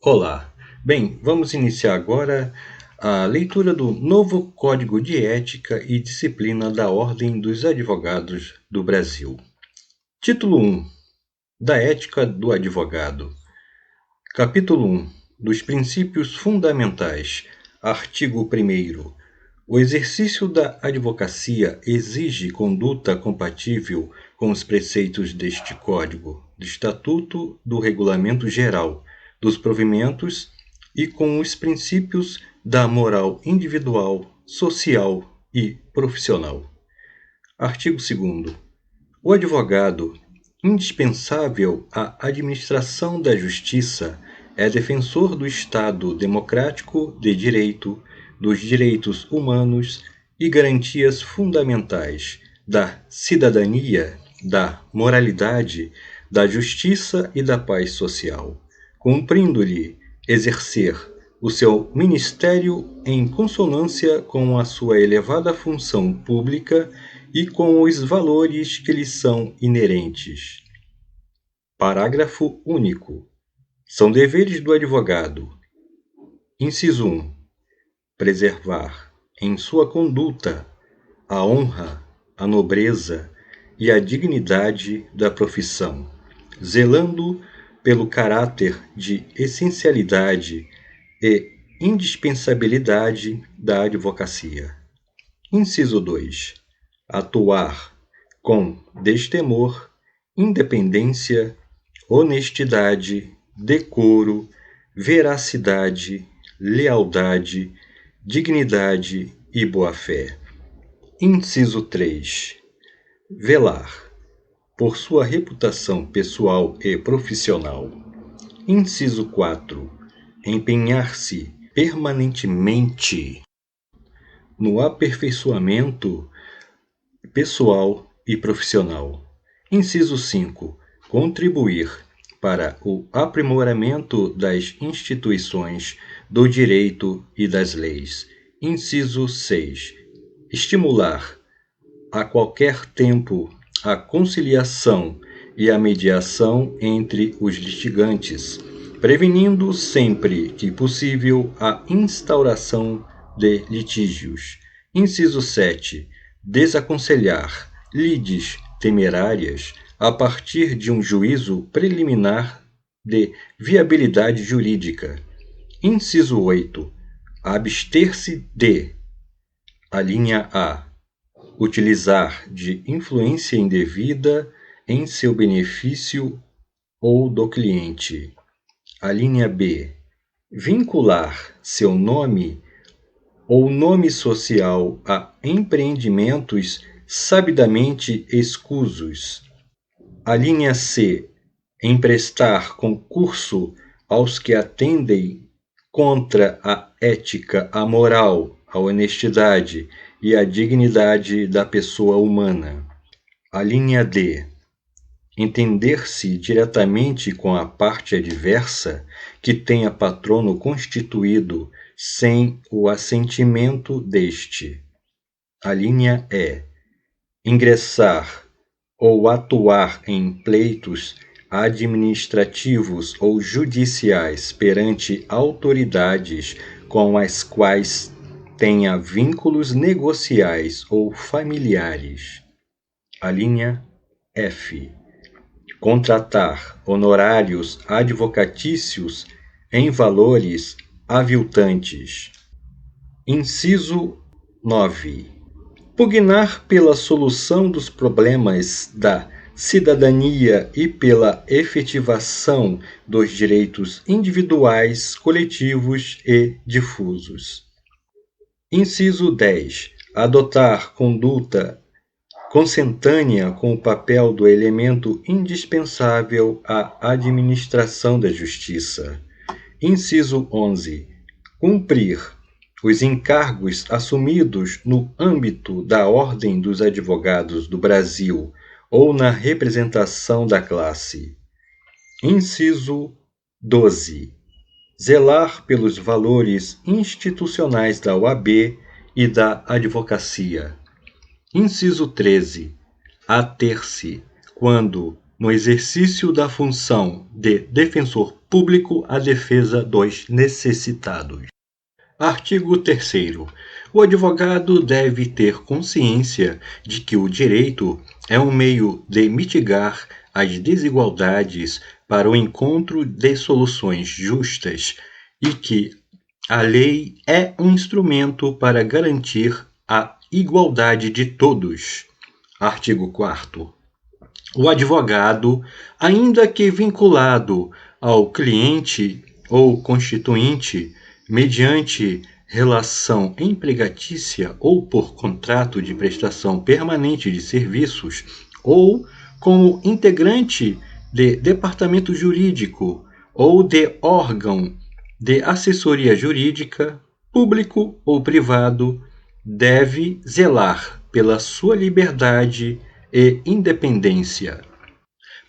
Olá! Bem, vamos iniciar agora a leitura do novo Código de Ética e Disciplina da Ordem dos Advogados do Brasil. Título 1. Da Ética do Advogado. Capítulo 1. Dos Princípios Fundamentais. Artigo 1º. O exercício da advocacia exige conduta compatível com os preceitos deste Código, do Estatuto, do Regulamento Geral, dos provimentos e com os princípios da moral individual, social e profissional. Artigo 2º. O advogado, indispensável à administração da justiça, é defensor do Estado democrático de direito, dos direitos humanos e garantias fundamentais da cidadania, da moralidade, da justiça e da paz social, cumprindo-lhe exercer o seu ministério em consonância com a sua elevada função pública e com os valores que lhe são inerentes. Parágrafo único. São deveres do advogado: inciso 1. Preservar, em sua conduta, a honra, a nobreza e a dignidade da profissão, zelando pelo caráter de essencialidade e indispensabilidade da advocacia. Inciso 2. Atuar com destemor, independência, honestidade, decoro, veracidade, lealdade, dignidade e boa-fé. Inciso 3. Velar por sua reputação pessoal e profissional. Inciso 4. Empenhar-se permanentemente no aperfeiçoamento pessoal e profissional. Inciso 5. Contribuir para o aprimoramento das instituições, do direito e das leis. Inciso 6. Estimular a qualquer tempo a conciliação e a mediação entre os litigantes, prevenindo sempre que possível a instauração de litígios. Inciso 7. Desaconselhar lides temerárias a partir de um juízo preliminar de viabilidade jurídica. Inciso 8. Abster-se de: a linha A. Utilizar de influência indevida em seu benefício ou do cliente. A linha B. Vincular seu nome ou nome social a empreendimentos sabidamente escusos. A linha C. Emprestar concurso aos que atendem contra a ética, a moral, a honestidade e a dignidade da pessoa humana. A linha D. Entender-se diretamente com a parte adversa que tenha patrono constituído sem o assentimento deste. A linha E. Ingressar ou atuar em pleitos administrativos ou judiciais perante autoridades com as quais tenha vínculos negociais ou familiares. A linha F. Contratar honorários advocatícios em valores aviltantes. Inciso 9. Pugnar pela solução dos problemas da cidadania e pela efetivação dos direitos individuais, coletivos e difusos. Inciso 10. Adotar conduta consentânea com o papel do elemento indispensável à administração da justiça. Inciso 11. Cumprir os encargos assumidos no âmbito da Ordem dos Advogados do Brasil ou na representação da classe. Inciso 12. Zelar pelos valores institucionais da OAB e da advocacia. Inciso 13. Ater-se, quando, no exercício da função de defensor público à defesa dos necessitados. Artigo 3º. O advogado deve ter consciência de que o direito é um meio de mitigar as desigualdades para o encontro de soluções justas e que a lei é um instrumento para garantir a igualdade de todos. Artigo 4º. O advogado, ainda que vinculado ao cliente ou constituinte, mediante relação empregatícia ou por contrato de prestação permanente de serviços, ou como integrante de departamento jurídico ou de órgão de assessoria jurídica, público ou privado, deve zelar pela sua liberdade e independência.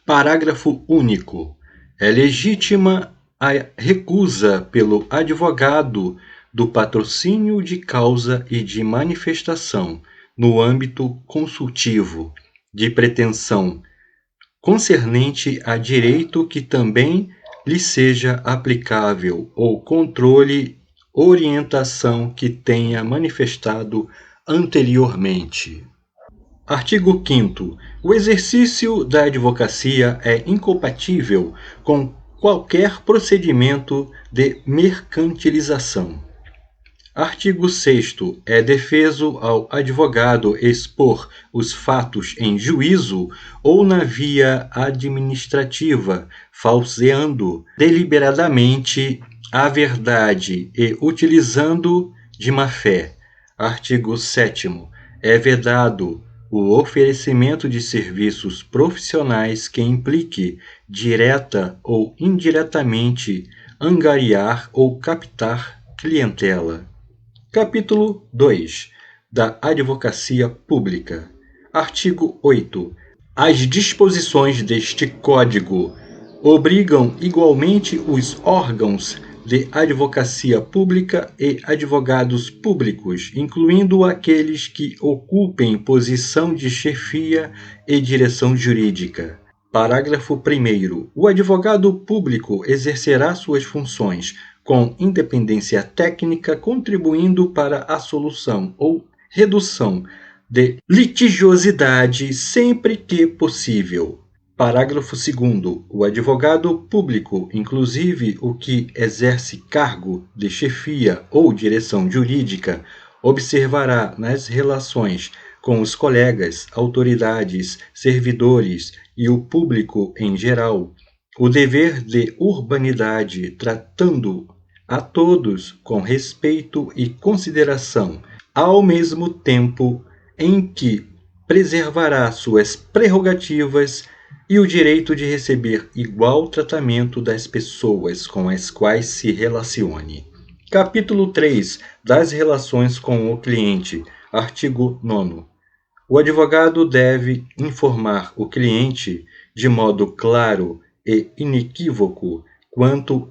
Parágrafo único. É legítima a recusa pelo advogado do patrocínio de causa e de manifestação no âmbito consultivo de pretensão concernente a direito que também lhe seja aplicável ou controle orientação que tenha manifestado anteriormente. Artigo 5º. O exercício da advocacia é incompatível com qualquer procedimento de mercantilização. Artigo 6º. É defeso ao advogado expor os fatos em juízo ou na via administrativa, falseando deliberadamente a verdade e utilizando de má-fé. Artigo 7º. É vedado o oferecimento de serviços profissionais que implique, direta ou indiretamente, angariar ou captar clientela. Capítulo 2. Da Advocacia Pública. Artigo 8. As disposições deste Código obrigam igualmente os órgãos de advocacia pública e advogados públicos, incluindo aqueles que ocupem posição de chefia e direção jurídica. Parágrafo 1º. O advogado público exercerá suas funções com independência técnica, contribuindo para a solução ou redução de litigiosidade sempre que possível. Parágrafo 2º. O advogado público, inclusive o que exerce cargo de chefia ou direção jurídica, observará nas relações com os colegas, autoridades, servidores e o público em geral o dever de urbanidade, tratando a todos com respeito e consideração, ao mesmo tempo em que preservará suas prerrogativas e o direito de receber igual tratamento das pessoas com as quais se relacione. Capítulo 3. Das relações com o cliente. Artigo 9º. O advogado deve informar o cliente de modo claro e inequívoco quanto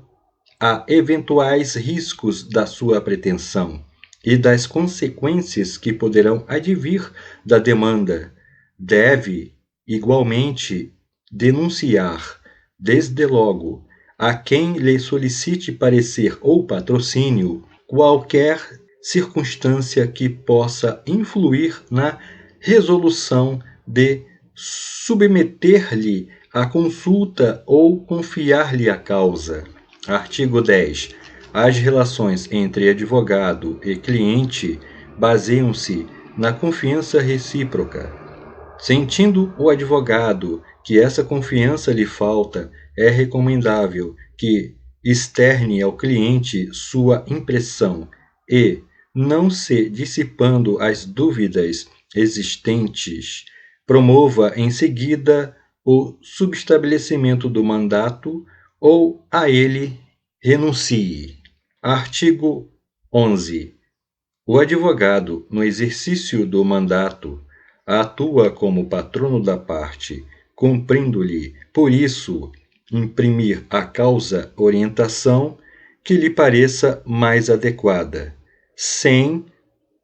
a eventuais riscos da sua pretensão e das consequências que poderão advir da demanda. Deve, igualmente, denunciar, desde logo, a quem lhe solicite parecer ou patrocínio, qualquer circunstância que possa influir na resolução de submeter-lhe a consulta ou confiar-lhe a causa. Artigo 10. As relações entre advogado e cliente baseiam-se na confiança recíproca. Sentindo o advogado que essa confiança lhe falta, é recomendável que externe ao cliente sua impressão e, não se dissipando as dúvidas existentes, promova em seguida o subestabelecimento do mandato ou a ele renuncie. Artigo 11. O advogado, no exercício do mandato, atua como patrono da parte, cumprindo-lhe, por isso, imprimir à causa orientação que lhe pareça mais adequada, sem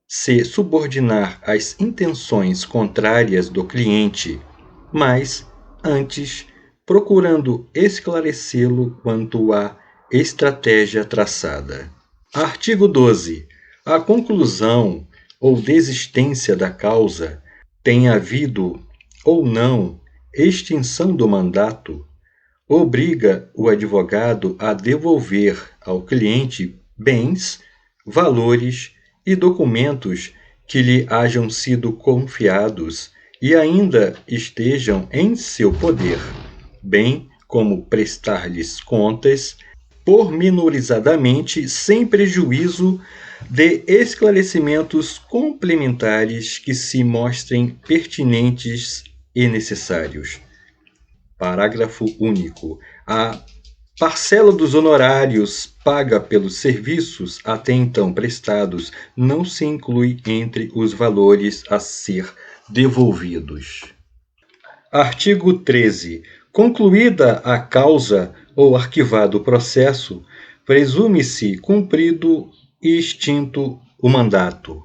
se subordinar às intenções contrárias do cliente, mas, antes, procurando esclarecê-lo quanto à estratégia traçada. Artigo 12. A conclusão ou desistência da causa, tem havido ou não extinção do mandato, obriga o advogado a devolver ao cliente bens, valores e documentos que lhe hajam sido confiados e ainda estejam em seu poder, bem como prestar-lhes contas pormenorizadamente, sem prejuízo de esclarecimentos complementares que se mostrem pertinentes e necessários. Parágrafo único. A parcela dos honorários paga pelos serviços até então prestados não se inclui entre os valores a ser devolvidos. Artigo 13. Concluída a causa ou arquivado o processo, presume-se cumprido e extinto o mandato.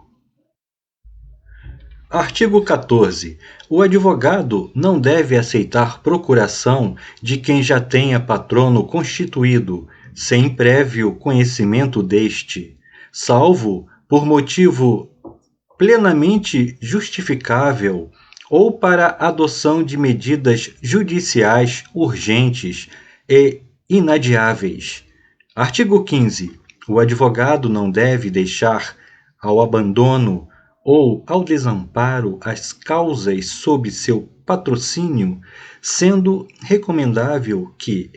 Artigo 14. O advogado não deve aceitar procuração de quem já tenha patrono constituído, sem prévio conhecimento deste, salvo por motivo plenamente justificável ou para adoção de medidas judiciais urgentes e inadiáveis. Artigo 15. O advogado não deve deixar ao abandono ou ao desamparo as causas sob seu patrocínio, sendo recomendável que,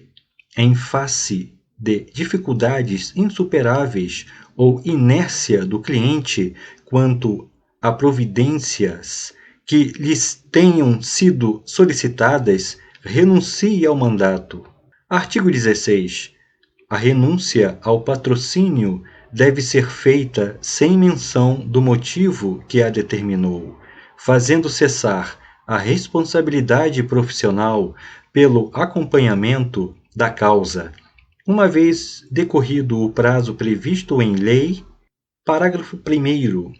em face de dificuldades insuperáveis ou inércia do cliente quanto a providências que lhes tenham sido solicitadas, renuncie ao mandato. Artigo 16. A renúncia ao patrocínio deve ser feita sem menção do motivo que a determinou, fazendo cessar a responsabilidade profissional pelo acompanhamento da causa, uma vez decorrido o prazo previsto em lei. Parágrafo 1º.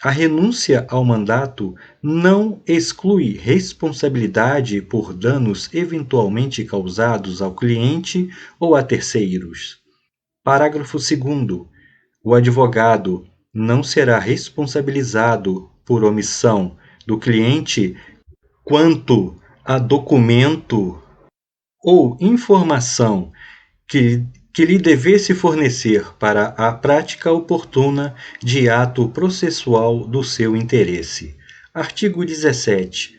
A renúncia ao mandato não exclui responsabilidade por danos eventualmente causados ao cliente ou a terceiros. Parágrafo 2º. O advogado não será responsabilizado por omissão do cliente quanto a documento ou informação que lhe devesse fornecer para a prática oportuna de ato processual do seu interesse. Artigo 17.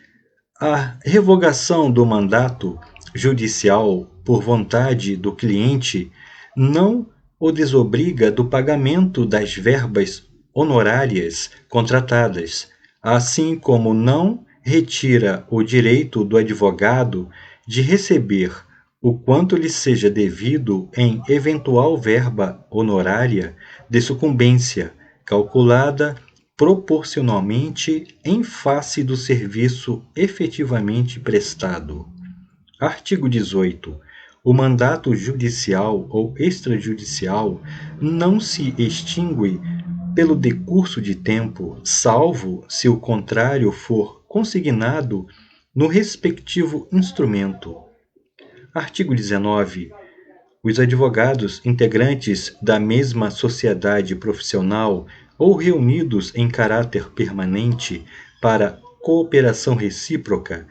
A revogação do mandato judicial por vontade do cliente não o desobriga do pagamento das verbas honorárias contratadas, assim como não retira o direito do advogado de receber o quanto lhe seja devido em eventual verba honorária de sucumbência, calculada proporcionalmente em face do serviço efetivamente prestado. Artigo 18. O mandato judicial ou extrajudicial não se extingue pelo decurso de tempo, salvo se o contrário for consignado no respectivo instrumento. Artigo 19. Os advogados integrantes da mesma sociedade profissional ou reunidos em caráter permanente para cooperação recíproca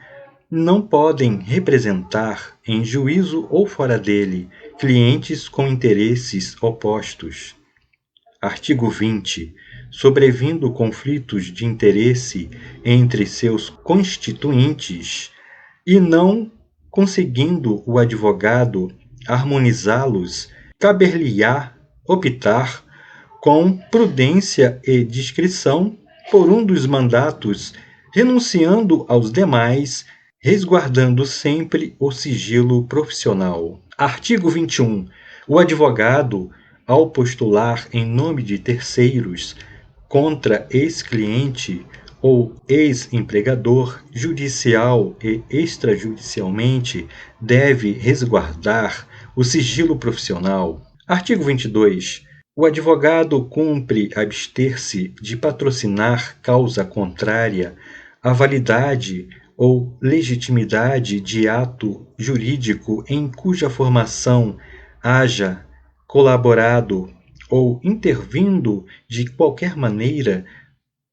não podem representar, em juízo ou fora dele, clientes com interesses opostos. Artigo 20. Sobrevindo conflitos de interesse entre seus constituintes e não conseguindo o advogado harmonizá-los, caber-lhe-á optar, com prudência e discrição, por um dos mandatos, renunciando aos demais, resguardando sempre o sigilo profissional. Artigo 21. O advogado, ao postular em nome de terceiros contra ex-cliente ou ex-empregador, judicial e extrajudicialmente, deve resguardar o sigilo profissional. Artigo 22. O advogado cumpre abster-se de patrocinar causa contrária à validade ou legitimidade de ato jurídico em cuja formação haja colaborado ou intervindo de qualquer maneira,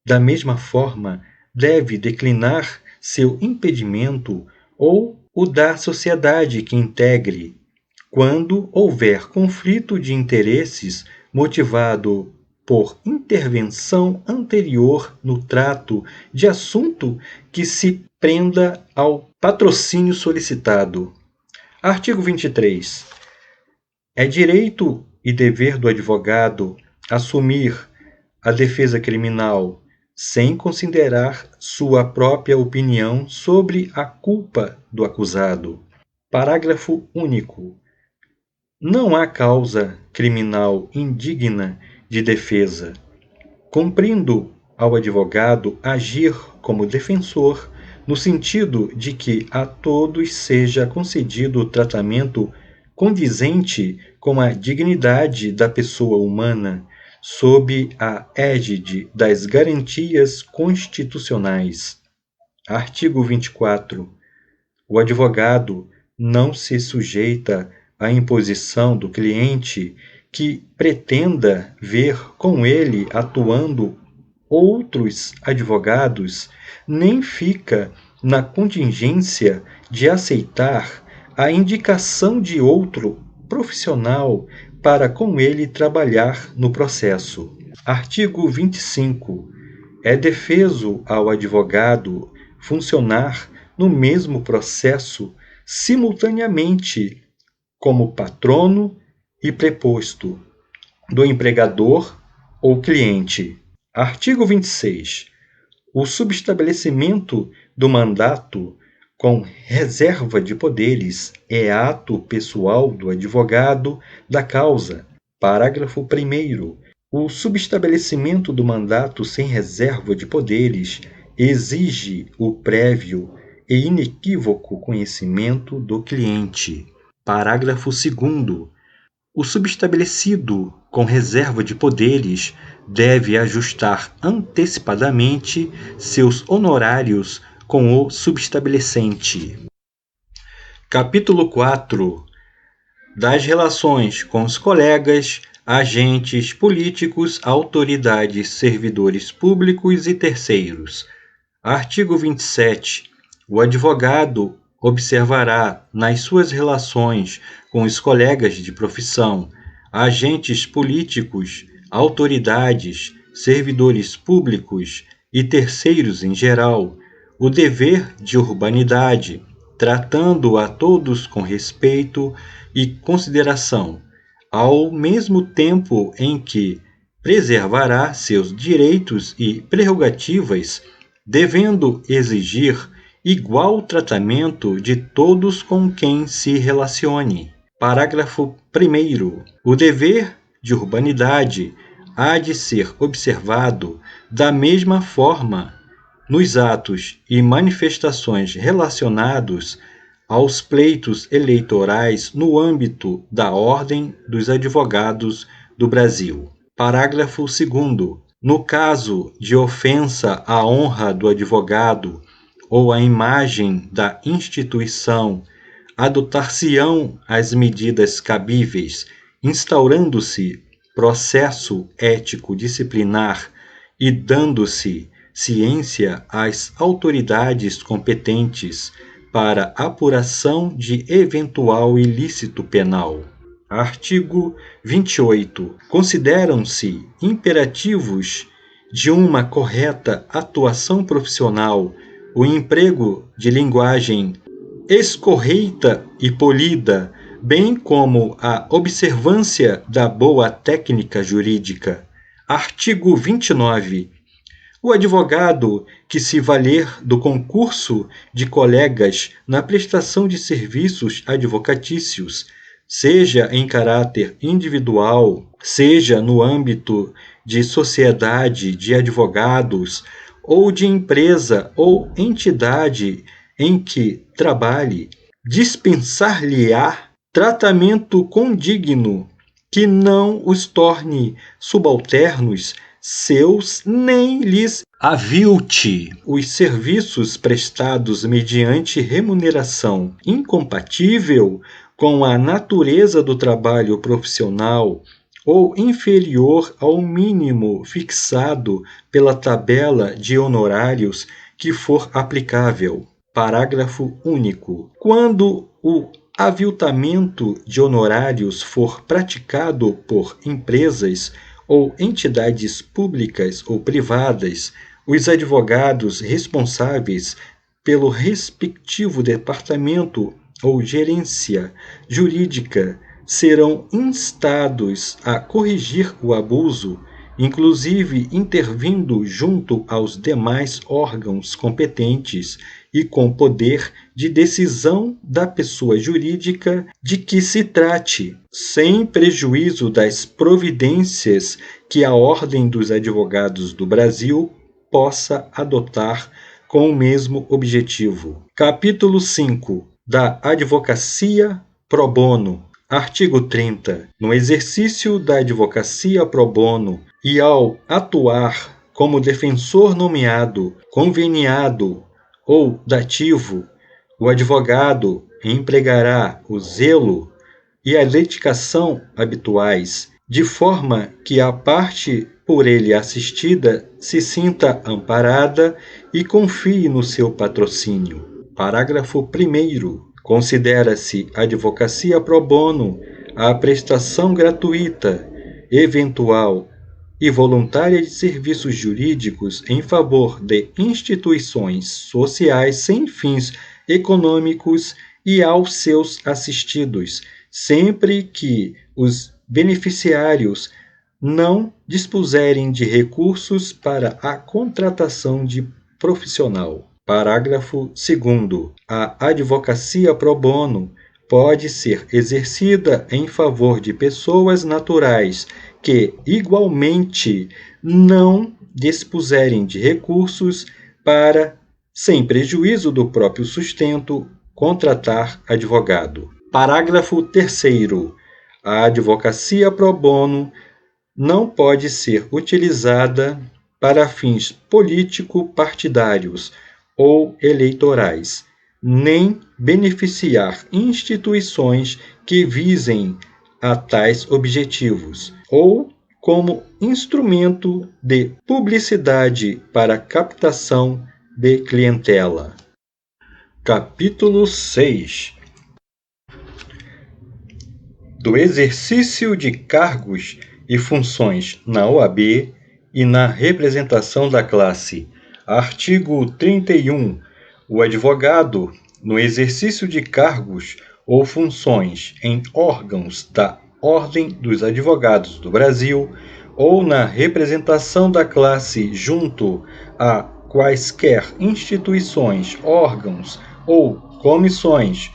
da mesma forma, deve declinar seu impedimento ou o da sociedade que integre, quando houver conflito de interesses motivado por intervenção anterior no trato de assunto que se prenda ao patrocínio solicitado. Artigo 23. É direito e dever do advogado assumir a defesa criminal sem considerar sua própria opinião sobre a culpa do acusado. Parágrafo único. Não há causa criminal indigna de defesa, cumprindo ao advogado agir como defensor, no sentido de que a todos seja concedido tratamento condizente com a dignidade da pessoa humana, sob a égide das garantias constitucionais. Artigo 24. O advogado não se sujeita à imposição do cliente que pretenda ver com ele atuando outros advogados, nem fica na contingência de aceitar a indicação de outro profissional para com ele trabalhar no processo. Artigo 25. É defeso ao advogado funcionar no mesmo processo simultaneamente como patrono e preposto do empregador ou cliente. Artigo 26. O subestabelecimento do mandato com reserva de poderes é ato pessoal do advogado da causa. Parágrafo 1º. O subestabelecimento do mandato sem reserva de poderes exige o prévio e inequívoco conhecimento do cliente. Parágrafo 2º. O subestabelecido com reserva de poderes deve ajustar antecipadamente seus honorários com o subestabelecente. Capítulo 4. Das relações com os colegas, agentes políticos, autoridades, servidores públicos e terceiros. Artigo 27. O advogado observará nas suas relações com os colegas de profissão, agentes políticos, autoridades, servidores públicos e terceiros em geral, o dever de urbanidade, tratando a todos com respeito e consideração, ao mesmo tempo em que preservará seus direitos e prerrogativas, devendo exigir igual tratamento de todos com quem se relacione. Parágrafo 1º. O dever de urbanidade há de ser observado da mesma forma nos atos e manifestações relacionados aos pleitos eleitorais no âmbito da Ordem dos Advogados do Brasil. Parágrafo 2º. No caso de ofensa à honra do advogado ou à imagem da instituição, adotar-se-ão as medidas cabíveis, instaurando-se processo ético disciplinar e dando-se ciência às autoridades competentes para apuração de eventual ilícito penal. Artigo 28. Consideram-se imperativos de uma correta atuação profissional o emprego de linguagem escorreita e polida, bem como a observância da boa técnica jurídica. Artigo 29. O advogado que se valer do concurso de colegas na prestação de serviços advocatícios, seja em caráter individual, seja no âmbito de sociedade de advogados ou de empresa ou entidade em que trabalhe, dispensar-lhe-á tratamento condigno que não os torne subalternos seus nem lhes avilte os serviços prestados mediante remuneração incompatível com a natureza do trabalho profissional ou inferior ao mínimo fixado pela tabela de honorários que for aplicável. Parágrafo único. Quando o aviltamento de honorários for praticado por empresas ou entidades públicas ou privadas, os advogados responsáveis pelo respectivo departamento ou gerência jurídica serão instados a corrigir o abuso, inclusive intervindo junto aos demais órgãos competentes e com poder de decisão da pessoa jurídica de que se trate, sem prejuízo das providências que a Ordem dos Advogados do Brasil possa adotar com o mesmo objetivo. Capítulo 5 da Advocacia Pro Bono. Artigo 30. No exercício da advocacia pro bono e ao atuar como defensor nomeado, conveniado ou dativo, o advogado empregará o zelo e a dedicação habituais, de forma que a parte por ele assistida se sinta amparada e confie no seu patrocínio. Parágrafo 1º. Considera-se advocacia pro bono a prestação gratuita, eventual e voluntária de serviços jurídicos em favor de instituições sociais sem fins econômicos e aos seus assistidos, sempre que os beneficiários não dispuserem de recursos para a contratação de profissional. Parágrafo 2º. A advocacia pro bono pode ser exercida em favor de pessoas naturais que, igualmente, não dispuserem de recursos para, sem prejuízo do próprio sustento, contratar advogado. Parágrafo 3º. A advocacia pro bono não pode ser utilizada para fins político-partidários ou eleitorais, nem beneficiar instituições que visem a tais objetivos, ou como instrumento de publicidade para captação de clientela. Capítulo 6 do exercício de cargos e funções na OAB e na representação da classe. Artigo 31. O advogado, no exercício de cargos ou funções em órgãos da Ordem dos Advogados do Brasil ou na representação da classe junto a quaisquer instituições, órgãos ou comissões,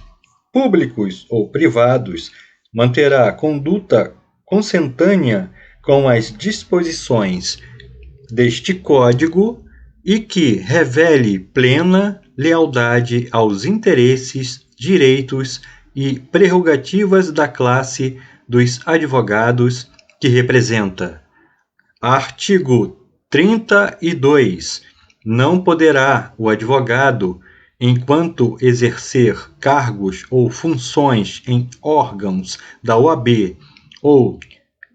públicos ou privados, manterá conduta consentânea com as disposições deste Código e que revele plena lealdade aos interesses, direitos e prerrogativas da classe dos advogados que representa. Artigo 32. Não poderá o advogado, enquanto exercer cargos ou funções em órgãos da OAB ou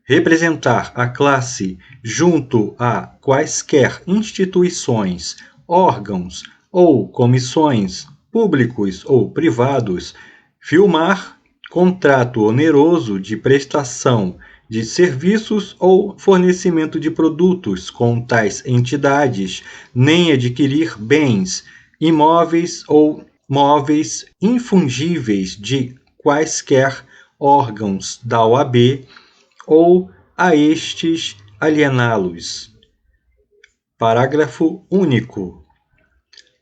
representar a classe junto a quaisquer instituições, órgãos ou comissões, públicos ou privados, firmar contrato oneroso de prestação de serviços ou fornecimento de produtos com tais entidades, nem adquirir bens, imóveis ou móveis infungíveis de quaisquer órgãos da OAB ou a estes aliená-los. Parágrafo único.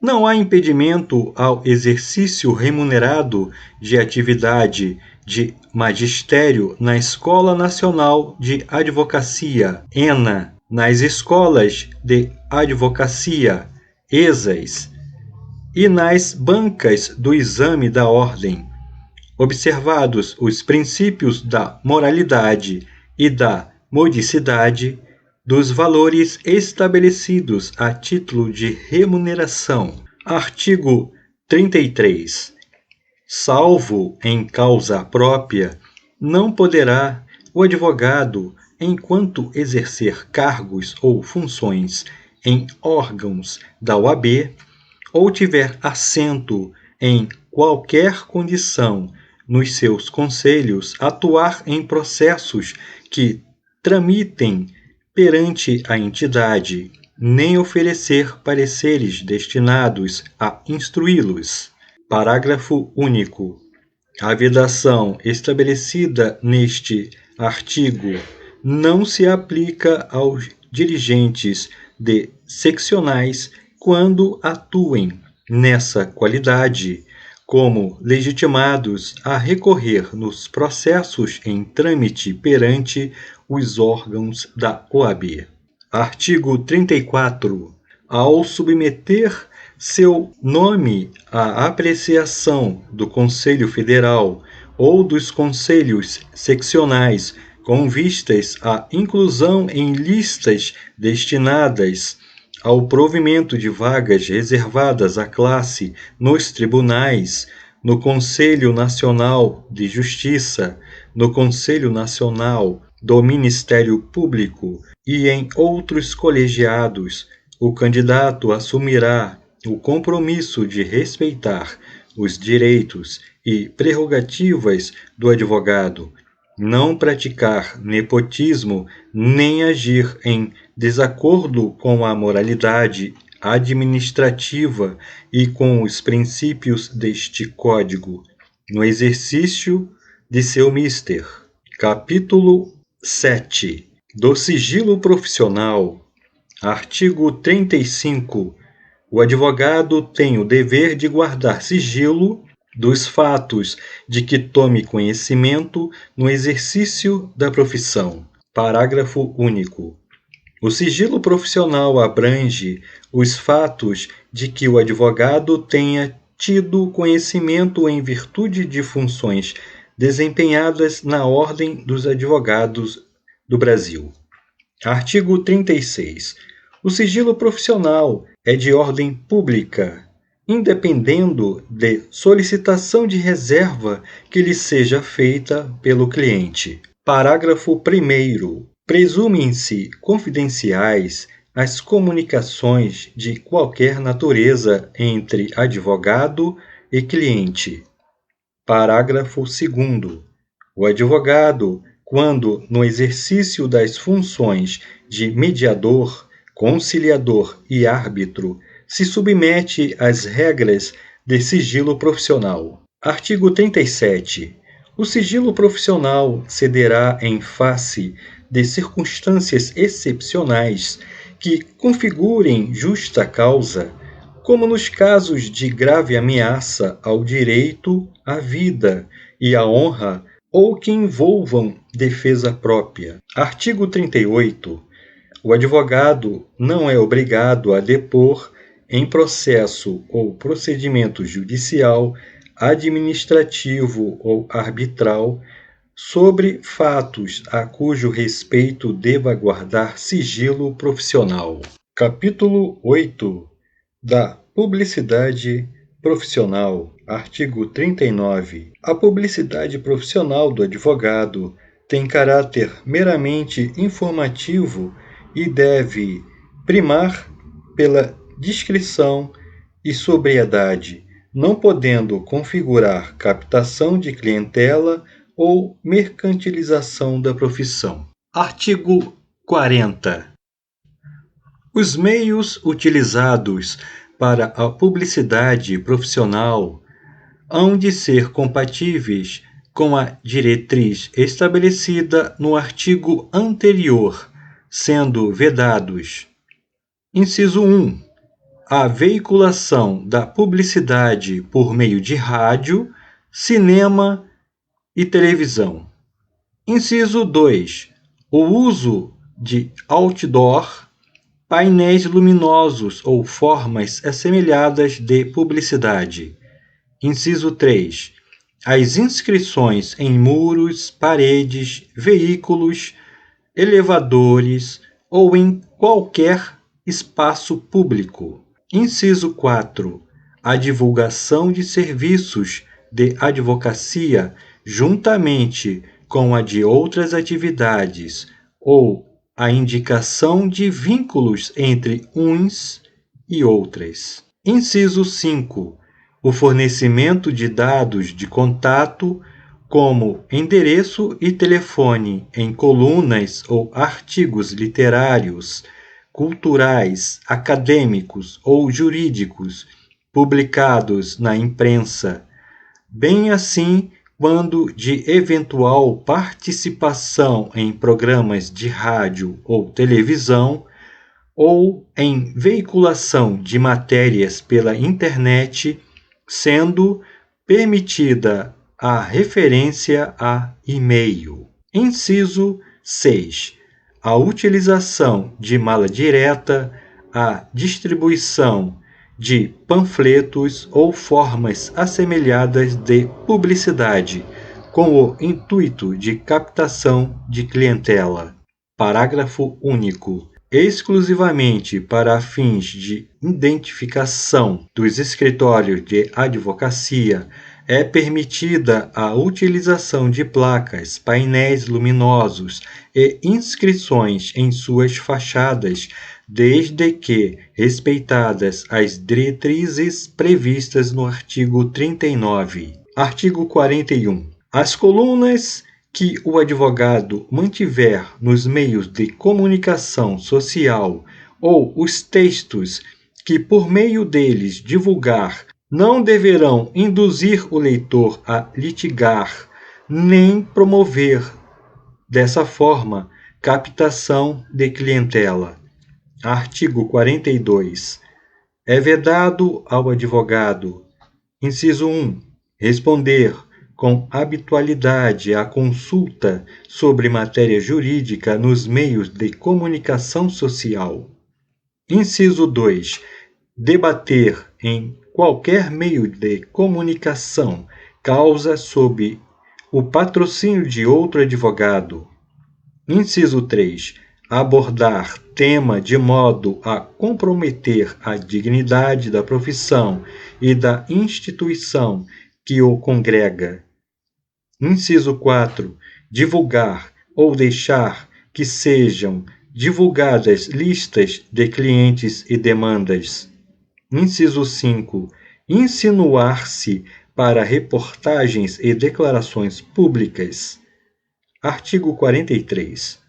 Não há impedimento ao exercício remunerado de atividade de magistério na Escola Nacional de Advocacia, ENA, nas escolas de advocacia, ESAs, e nas bancas do exame da ordem, observados os princípios da moralidade e da modicidade, dos valores estabelecidos a título de remuneração. Artigo 33. Salvo em causa própria, não poderá o advogado, enquanto exercer cargos ou funções em órgãos da OAB, ou tiver assento em qualquer condição nos seus conselhos, atuar em processos que tramitem perante a entidade, nem oferecer pareceres destinados a instruí-los. Parágrafo único. A vedação estabelecida neste artigo não se aplica aos dirigentes de seccionais quando atuem nessa qualidade como legitimados a recorrer nos processos em trâmite perante os órgãos da OAB. Artigo 34. Ao submeter seu nome à apreciação do Conselho Federal ou dos conselhos seccionais com vistas à inclusão em listas destinadas ao provimento de vagas reservadas à classe nos tribunais, no Conselho Nacional de Justiça, no Conselho Nacional do Ministério Público e em outros colegiados, o candidato assumirá o compromisso de respeitar os direitos e prerrogativas do advogado, não praticar nepotismo nem agir em desacordo com a moralidade administrativa e com os princípios deste Código, no exercício de seu mister. Capítulo 7. Do sigilo profissional. Artigo 35. O advogado tem o dever de guardar sigilo dos fatos de que tome conhecimento no exercício da profissão. Parágrafo único. O sigilo profissional abrange os fatos de que o advogado tenha tido conhecimento em virtude de funções desempenhadas na Ordem dos Advogados do Brasil. Artigo 36. O sigilo profissional é de ordem pública, independendo de solicitação de reserva que lhe seja feita pelo cliente. Parágrafo 1º. Presumem-se confidenciais as comunicações de qualquer natureza entre advogado e cliente. Parágrafo 2º. O advogado, quando no exercício das funções de mediador, conciliador e árbitro, se submete às regras de sigilo profissional. Artigo 37. O sigilo profissional cederá em face de circunstâncias excepcionais que configurem justa causa, como nos casos de grave ameaça ao direito à vida e à honra ou que envolvam defesa própria. Artigo 38. O advogado não é obrigado a depor em processo ou procedimento judicial, administrativo ou arbitral sobre fatos a cujo respeito deva guardar sigilo profissional. Capítulo 8. Da publicidade profissional. Artigo 39. A publicidade profissional do advogado tem caráter meramente informativo e deve primar pela discrição e sobriedade, não podendo configurar captação de clientela ou mercantilização da profissão. Artigo 40. Os meios utilizados para a publicidade profissional hão de ser compatíveis com a diretriz estabelecida no artigo anterior, sendo vedados: inciso 1. A veiculação da publicidade por meio de rádio, cinema e televisão. Inciso 2. O uso de outdoor, painéis luminosos ou formas assemelhadas de publicidade. Inciso 3. As inscrições em muros, paredes, veículos, elevadores, ou em qualquer espaço público. Inciso 4. A divulgação de serviços de advocacia juntamente com a de outras atividades ou a indicação de vínculos entre uns e outras. Inciso 5. O fornecimento de dados de contato, como endereço e telefone, em colunas ou artigos literários, culturais, acadêmicos ou jurídicos, publicados na imprensa, bem assim quando de eventual participação em programas de rádio ou televisão, ou em veiculação de matérias pela internet, sendo permitida a referência a e-mail. Inciso 6. A utilização de mala direta, a distribuição de panfletos ou formas assemelhadas de publicidade, com o intuito de captação de clientela. Parágrafo único. Exclusivamente para fins de identificação dos escritórios de advocacia, é permitida a utilização de placas, painéis luminosos e inscrições em suas fachadas, desde que respeitadas as diretrizes previstas no artigo 39. Artigo 41. As colunas que o advogado mantiver nos meios de comunicação social ou os textos que por meio deles divulgar não deverão induzir o leitor a litigar nem promover, dessa forma, captação de clientela. Artigo 42. É vedado ao advogado: inciso 1. Responder com habitualidade à consulta sobre matéria jurídica nos meios de comunicação social. Inciso 2. Debater em qualquer meio de comunicação causa sob o patrocínio de outro advogado. Inciso 3. Abordar tema de modo a comprometer a dignidade da profissão e da instituição que o congrega. Inciso 4. Divulgar ou deixar que sejam divulgadas listas de clientes e demandas. Inciso 5. Insinuar-se para reportagens e declarações públicas. Artigo 43.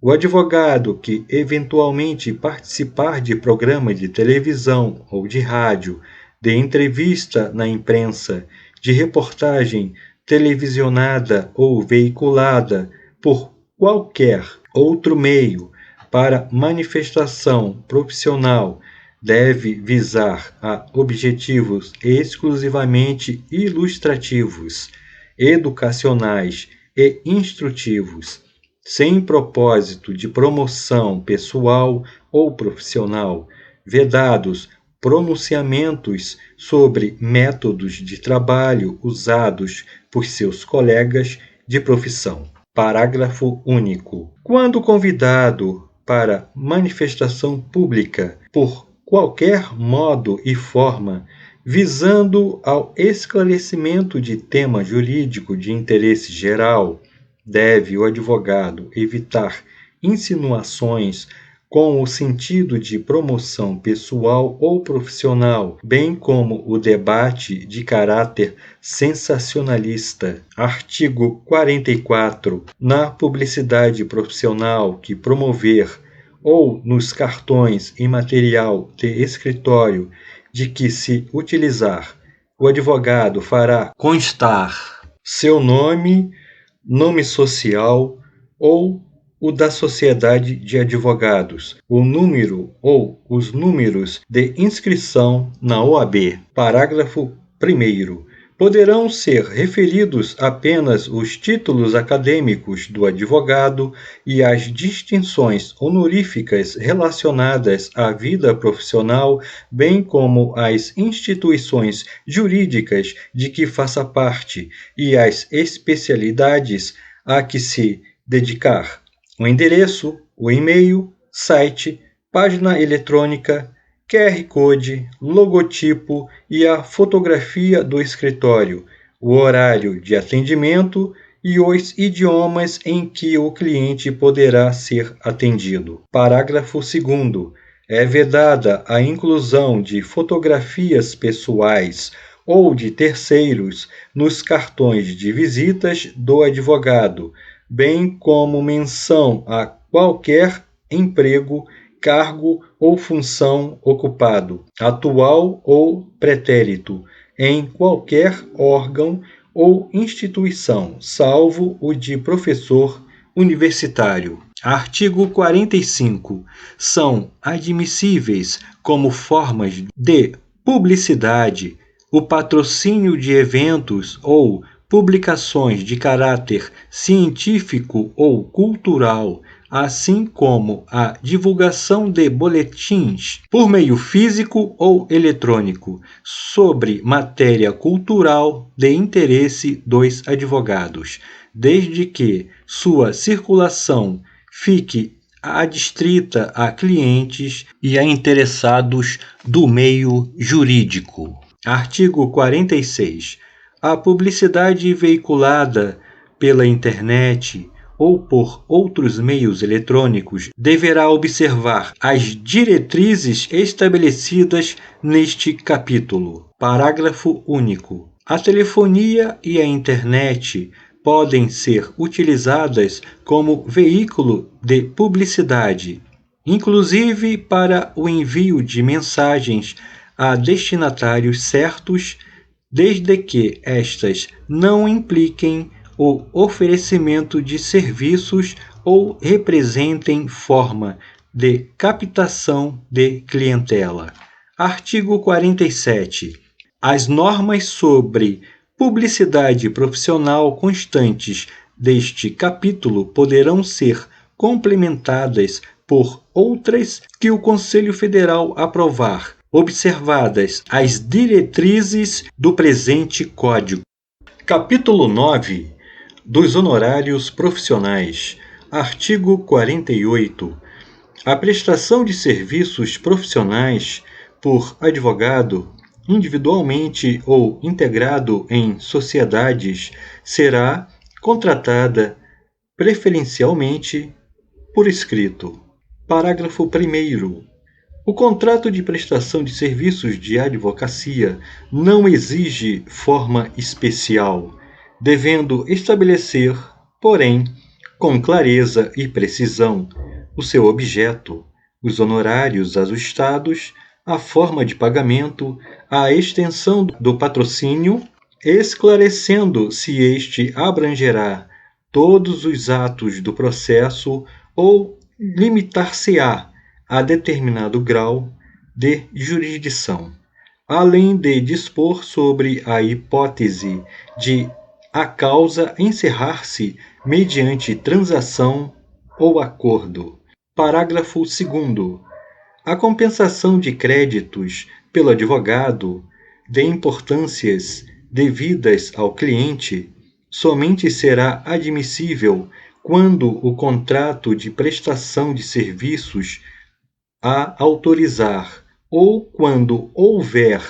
O advogado que eventualmente participar de programa de televisão ou de rádio, de entrevista na imprensa, de reportagem televisionada ou veiculada por qualquer outro meio para manifestação profissional, deve visar a objetivos exclusivamente ilustrativos, educacionais e instrutivos, sem propósito de promoção pessoal ou profissional, vedados pronunciamentos sobre métodos de trabalho usados por seus colegas de profissão. Parágrafo único. Quando convidado para manifestação pública por qualquer modo e forma, visando ao esclarecimento de tema jurídico de interesse geral, deve o advogado evitar insinuações com o sentido de promoção pessoal ou profissional, bem como o debate de caráter sensacionalista. Artigo 44. Na publicidade profissional que promover ou nos cartões e material de escritório de que se utilizar, o advogado fará constar seu nome, nome social ou o da Sociedade de Advogados, o número ou os números de inscrição na OAB. Parágrafo 1º. Poderão ser referidos apenas os títulos acadêmicos do advogado e as distinções honoríficas relacionadas à vida profissional, bem como as instituições jurídicas de que faça parte e as especialidades a que se dedicar. O endereço, o e-mail, site, página eletrônica, QR Code, logotipo e a fotografia do escritório, o horário de atendimento e os idiomas em que o cliente poderá ser atendido. Parágrafo 2º. É vedada a inclusão de fotografias pessoais ou de terceiros nos cartões de visitas do advogado, bem como menção a qualquer emprego, cargo ou função ocupado, atual ou pretérito, em qualquer órgão ou instituição, salvo o de professor universitário. Artigo 45. São admissíveis como formas de publicidade o patrocínio de eventos ou publicações de caráter científico ou cultural, assim como a divulgação de boletins por meio físico ou eletrônico sobre matéria cultural de interesse dos advogados, desde que sua circulação fique adstrita a clientes e a interessados do meio jurídico. Artigo 46. A publicidade veiculada pela internet ou por outros meios eletrônicos deverá observar as diretrizes estabelecidas neste capítulo. Parágrafo único. A telefonia e a internet podem ser utilizadas como veículo de publicidade, inclusive para o envio de mensagens a destinatários certos, desde que estas não impliquem o oferecimento de serviços ou representem forma de captação de clientela. Artigo 47. As normas sobre publicidade profissional constantes deste capítulo poderão ser complementadas por outras que o Conselho Federal aprovar, observadas as diretrizes do presente Código. Capítulo 9. Dos honorários profissionais. Artigo 48. A prestação de serviços profissionais por advogado, individualmente ou integrado em sociedades, será contratada preferencialmente por escrito. Parágrafo 1º. O contrato de prestação de serviços de advocacia não exige forma especial, devendo estabelecer, porém, com clareza e precisão, o seu objeto, os honorários ajustados, a forma de pagamento, a extensão do patrocínio, esclarecendo se este abrangerá todos os atos do processo ou limitar-se-á a determinado grau de jurisdição, além de dispor sobre a hipótese de a causa encerrar-se mediante transação ou acordo. Parágrafo 2º. A compensação de créditos pelo advogado de importâncias devidas ao cliente somente será admissível quando o contrato de prestação de serviços a autorizar ou quando houver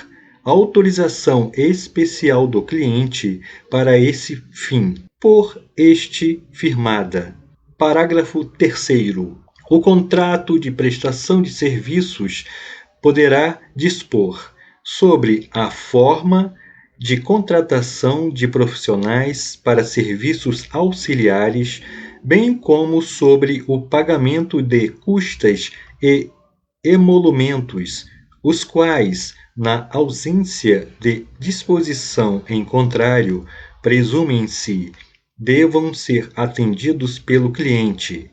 autorização especial do cliente para esse fim, por este firmada. Parágrafo 3º. O contrato de prestação de serviços poderá dispor sobre a forma de contratação de profissionais para serviços auxiliares, bem como sobre o pagamento de custas e emolumentos, os quais, na ausência de disposição em contrário, presumem-se devam ser atendidos pelo cliente.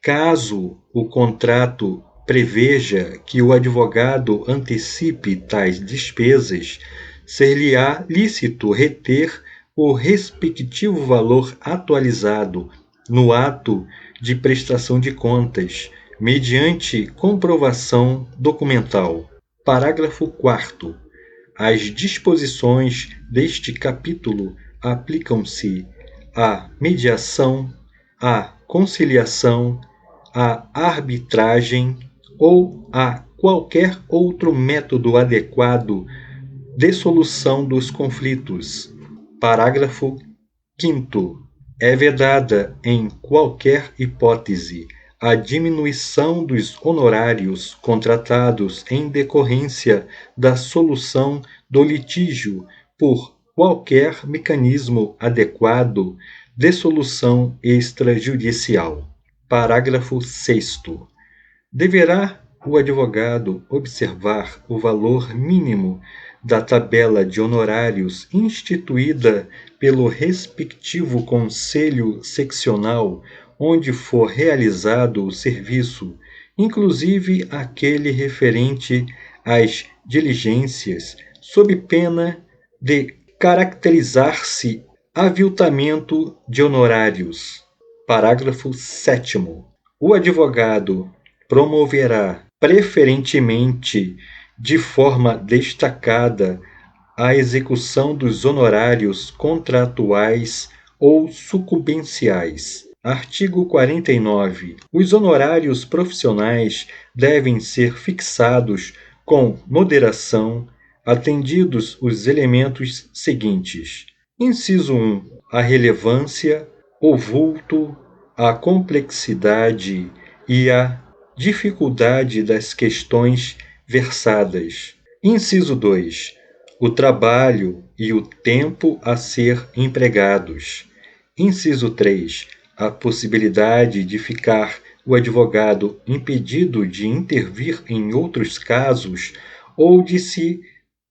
Caso o contrato preveja que o advogado antecipe tais despesas, ser-lhe-á lícito reter o respectivo valor atualizado no ato de prestação de contas, mediante comprovação documental. Parágrafo 4º. As disposições deste capítulo aplicam-se à mediação, à conciliação, à arbitragem ou a qualquer outro método adequado de solução dos conflitos. Parágrafo 5º. É vedada, em qualquer hipótese, a diminuição dos honorários contratados em decorrência da solução do litígio por qualquer mecanismo adequado de solução extrajudicial. Parágrafo 6º. Deverá o advogado observar o valor mínimo da tabela de honorários instituída pelo respectivo conselho seccional onde for realizado o serviço, inclusive aquele referente às diligências, sob pena de caracterizar-se aviltamento de honorários. Parágrafo 7º. O advogado promoverá preferentemente, de forma destacada, a execução dos honorários contratuais ou sucumbenciais. Artigo 49. Os honorários profissionais devem ser fixados com moderação, atendidos os elementos seguintes. Inciso 1. A relevância, o vulto, a complexidade e a dificuldade das questões versadas. Inciso 2. O trabalho e o tempo a ser empregados. Inciso 3. A possibilidade de ficar o advogado impedido de intervir em outros casos ou de se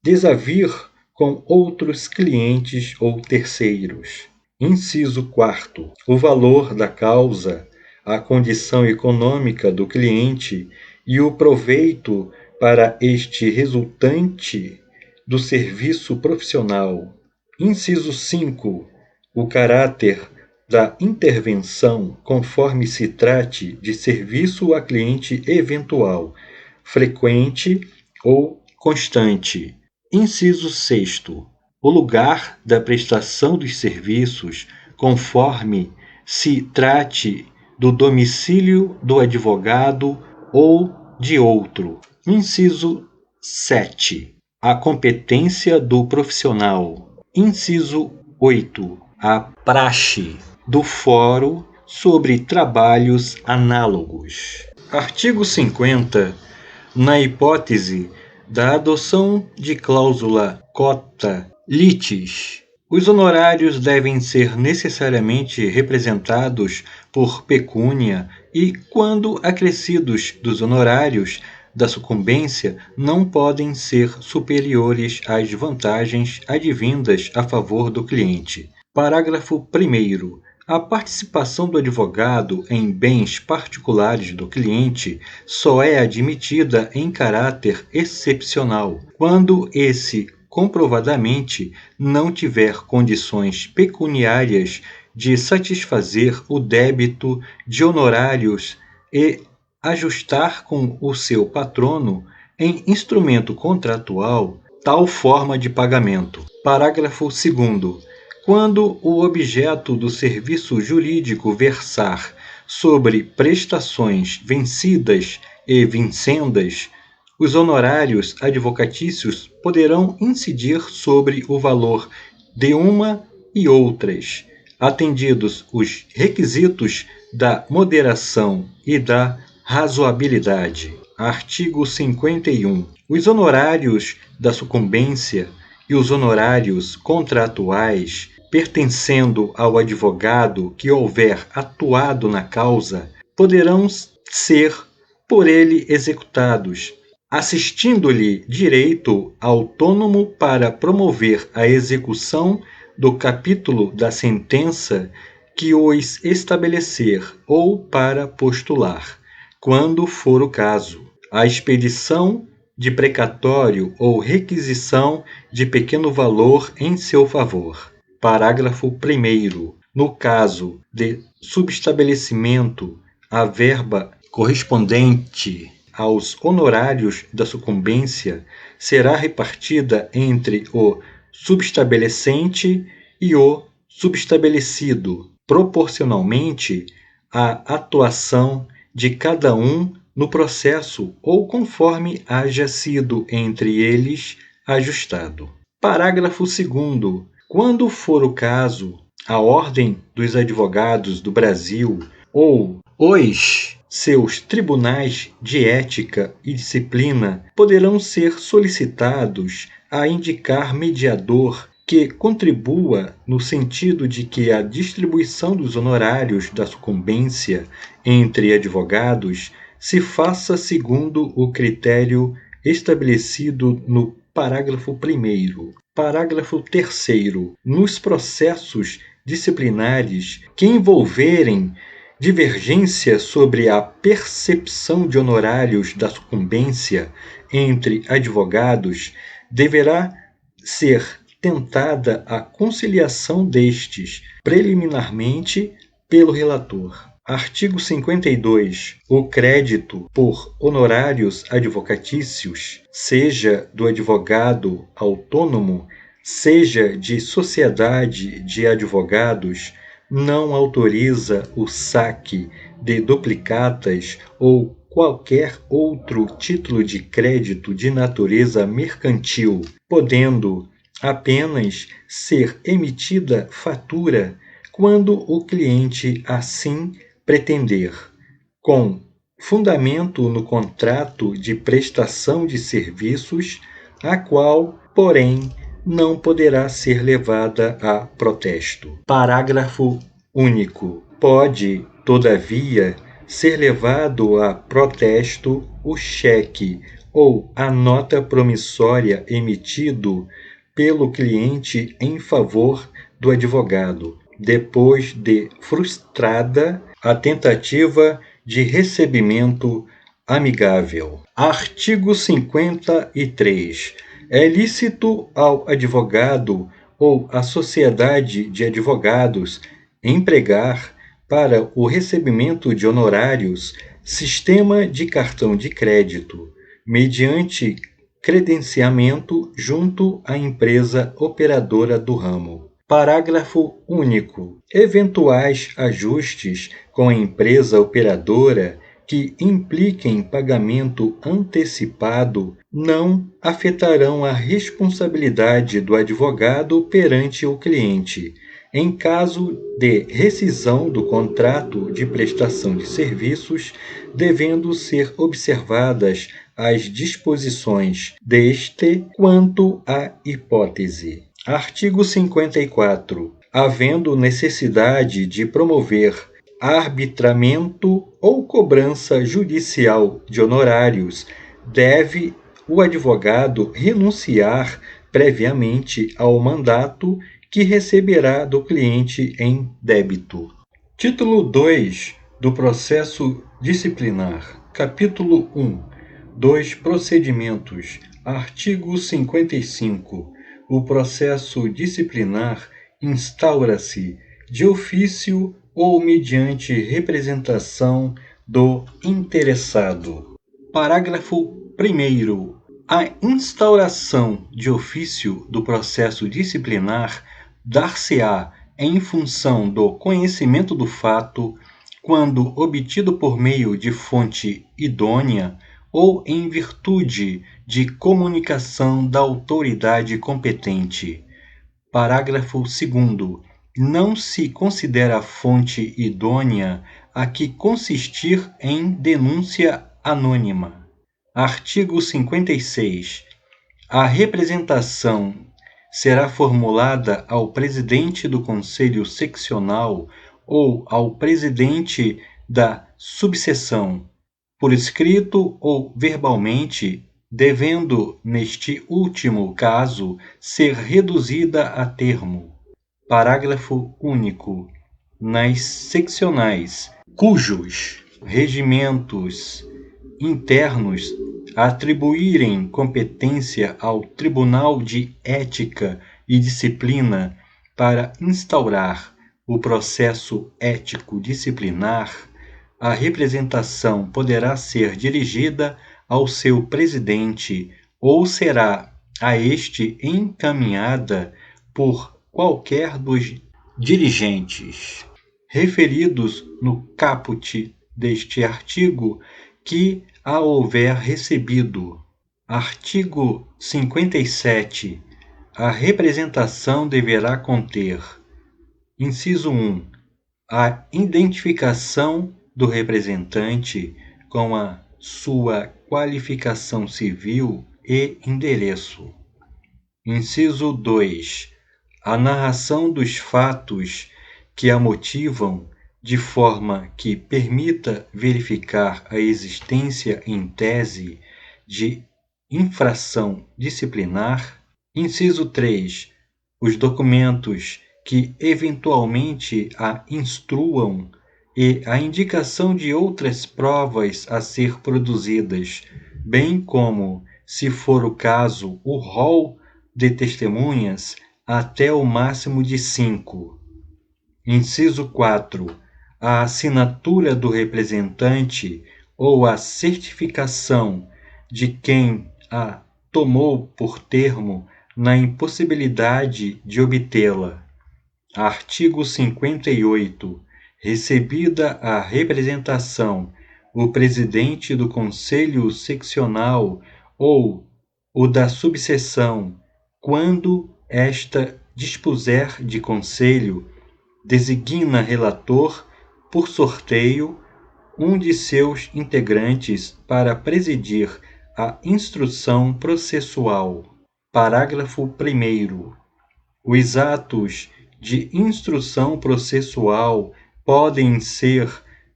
desavir com outros clientes ou terceiros. Inciso 4º. O valor da causa, a condição econômica do cliente e o proveito para este resultante do serviço profissional. Inciso 5. O caráter da intervenção, conforme se trate de serviço a cliente eventual, frequente ou constante. Inciso 6º. O lugar da prestação dos serviços, conforme se trate do domicílio do advogado ou de outro. Inciso 7. A competência do profissional. Inciso 8. A praxe do fórum sobre trabalhos análogos. Artigo 50. Na hipótese da adoção de cláusula cota litis, os honorários devem ser necessariamente representados por pecúnia e, quando acrescidos dos honorários da sucumbência, não podem ser superiores às vantagens advindas a favor do cliente. Parágrafo 1º. A participação do advogado em bens particulares do cliente só é admitida em caráter excepcional, quando esse comprovadamente não tiver condições pecuniárias de satisfazer o débito de honorários e ajustar com o seu patrono, em instrumento contratual, tal forma de pagamento. Parágrafo 2º. Quando o objeto do serviço jurídico versar sobre prestações vencidas e vincendas, os honorários advocatícios poderão incidir sobre o valor de uma e outras, atendidos os requisitos da moderação e da razoabilidade. Artigo 51. Os honorários da sucumbência e os honorários contratuais pertencendo ao advogado que houver atuado na causa poderão ser por ele executados, assistindo-lhe direito autônomo para promover a execução do capítulo da sentença que os estabelecer ou para postular, quando for o caso, a expedição de precatório ou requisição de pequeno valor em seu favor. Parágrafo 1º. No caso de subestabelecimento, a verba correspondente aos honorários da sucumbência será repartida entre o subestabelecente e o subestabelecido, proporcionalmente à atuação de cada um no processo ou conforme haja sido entre eles ajustado. Parágrafo 2º. Quando for o caso, a Ordem dos Advogados do Brasil ou os seus tribunais de ética e disciplina poderão ser solicitados a indicar mediador que contribua no sentido de que a distribuição dos honorários da sucumbência entre advogados se faça segundo o critério estabelecido no parágrafo 1º. Parágrafo 3º. Nos processos disciplinares que envolverem divergência sobre a percepção de honorários da sucumbência entre advogados, deverá ser tentada a conciliação destes, preliminarmente pelo relator. Artigo 52. O crédito por honorários advocatícios, seja do advogado autônomo, seja de sociedade de advogados, não autoriza o saque de duplicatas ou qualquer outro título de crédito de natureza mercantil, podendo apenas ser emitida fatura quando o cliente assim pretender, com fundamento no contrato de prestação de serviços, a qual, porém, não poderá ser levada a protesto. Parágrafo único. Pode, todavia, ser levado a protesto o cheque ou a nota promissória emitido pelo cliente em favor do advogado, depois de frustrada a tentativa de recebimento amigável. Artigo 53. É lícito ao advogado ou à sociedade de advogados empregar para o recebimento de honorários sistema de cartão de crédito, mediante credenciamento junto à empresa operadora do ramo. Parágrafo único. Eventuais ajustes com a empresa operadora que impliquem pagamento antecipado não afetarão a responsabilidade do advogado perante o cliente, em caso de rescisão do contrato de prestação de serviços, devendo ser observadas as disposições deste quanto à hipótese. Artigo 54. Havendo necessidade de promover arbitramento ou cobrança judicial de honorários, deve o advogado renunciar previamente ao mandato que receberá do cliente em débito. Título 2 do processo disciplinar. Capítulo 1. Dos procedimentos. Artigo 55. O processo disciplinar instaura-se de ofício ou mediante representação do interessado. Parágrafo 1º. A instauração de ofício do processo disciplinar dar-se-á em função do conhecimento do fato, quando obtido por meio de fonte idônea ou em virtude de comunicação da autoridade competente. Parágrafo 2º. Não se considera fonte idônea a que consistir em denúncia anônima. Artigo 56. A representação será formulada ao presidente do Conselho Seccional ou ao presidente da subseção, por escrito ou verbalmente, devendo, neste último caso, ser reduzida a termo. Parágrafo único. Nas seccionais, cujos regimentos internos atribuírem competência ao Tribunal de Ética e Disciplina para instaurar o processo ético disciplinar, a representação poderá ser dirigida ao seu presidente ou será a este encaminhada por qualquer dos dirigentes referidos no caput deste artigo que a houver recebido. Artigo 57. A representação deverá conter: inciso 1. A identificação do representante com a sua qualificação civil e endereço. Inciso 2. A narração dos fatos que a motivam de forma que permita verificar a existência em tese de infração disciplinar. Inciso 3. Os documentos que eventualmente a instruam e a indicação de outras provas a ser produzidas, bem como, se for o caso, o rol de testemunhas até o máximo de 5. Inciso 4. A assinatura do representante ou a certificação de quem a tomou por termo na impossibilidade de obtê-la. Artigo 58. Recebida a representação, o presidente do Conselho Seccional ou o da subseção, quando esta dispuser de conselho, designa relator por sorteio um de seus integrantes para presidir a instrução processual. Parágrafo 1º. Os atos de instrução processual podem ser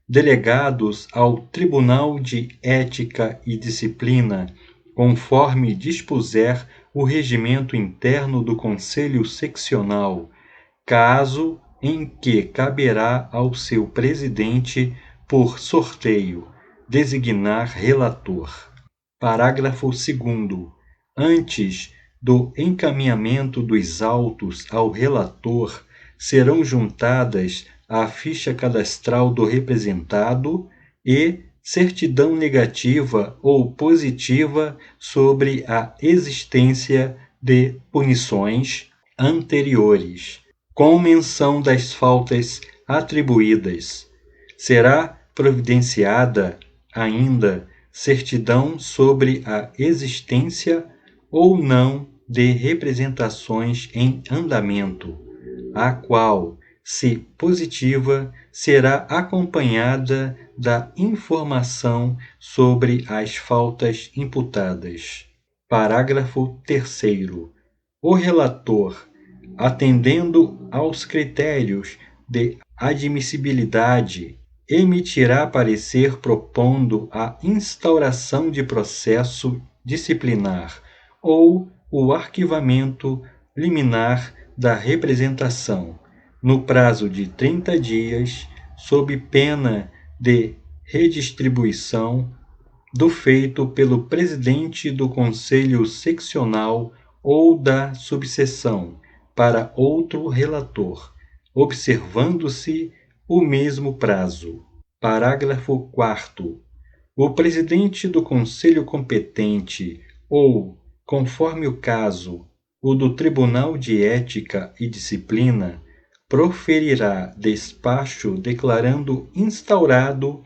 delegados ao Tribunal de Ética e Disciplina, conforme dispuser o regimento interno do Conselho Seccional, caso em que caberá ao seu presidente, por sorteio, designar relator. Parágrafo 2º. Antes do encaminhamento dos autos ao relator, serão juntadas a ficha cadastral do representado e certidão negativa ou positiva sobre a existência de punições anteriores, com menção das faltas atribuídas. Será providenciada ainda certidão sobre a existência ou não de representações em andamento, a qual, se positiva, será acompanhada da informação sobre as faltas imputadas. Parágrafo 3º. O relator, atendendo aos critérios de admissibilidade, emitirá parecer propondo a instauração de processo disciplinar ou o arquivamento liminar da representação, no prazo de 30 dias, sob pena de redistribuição do feito pelo presidente do Conselho Seccional ou da subseção para outro relator, observando-se o mesmo prazo. Parágrafo 4º. O presidente do conselho competente ou, conforme o caso, o do Tribunal de Ética e Disciplina, proferirá despacho declarando instaurado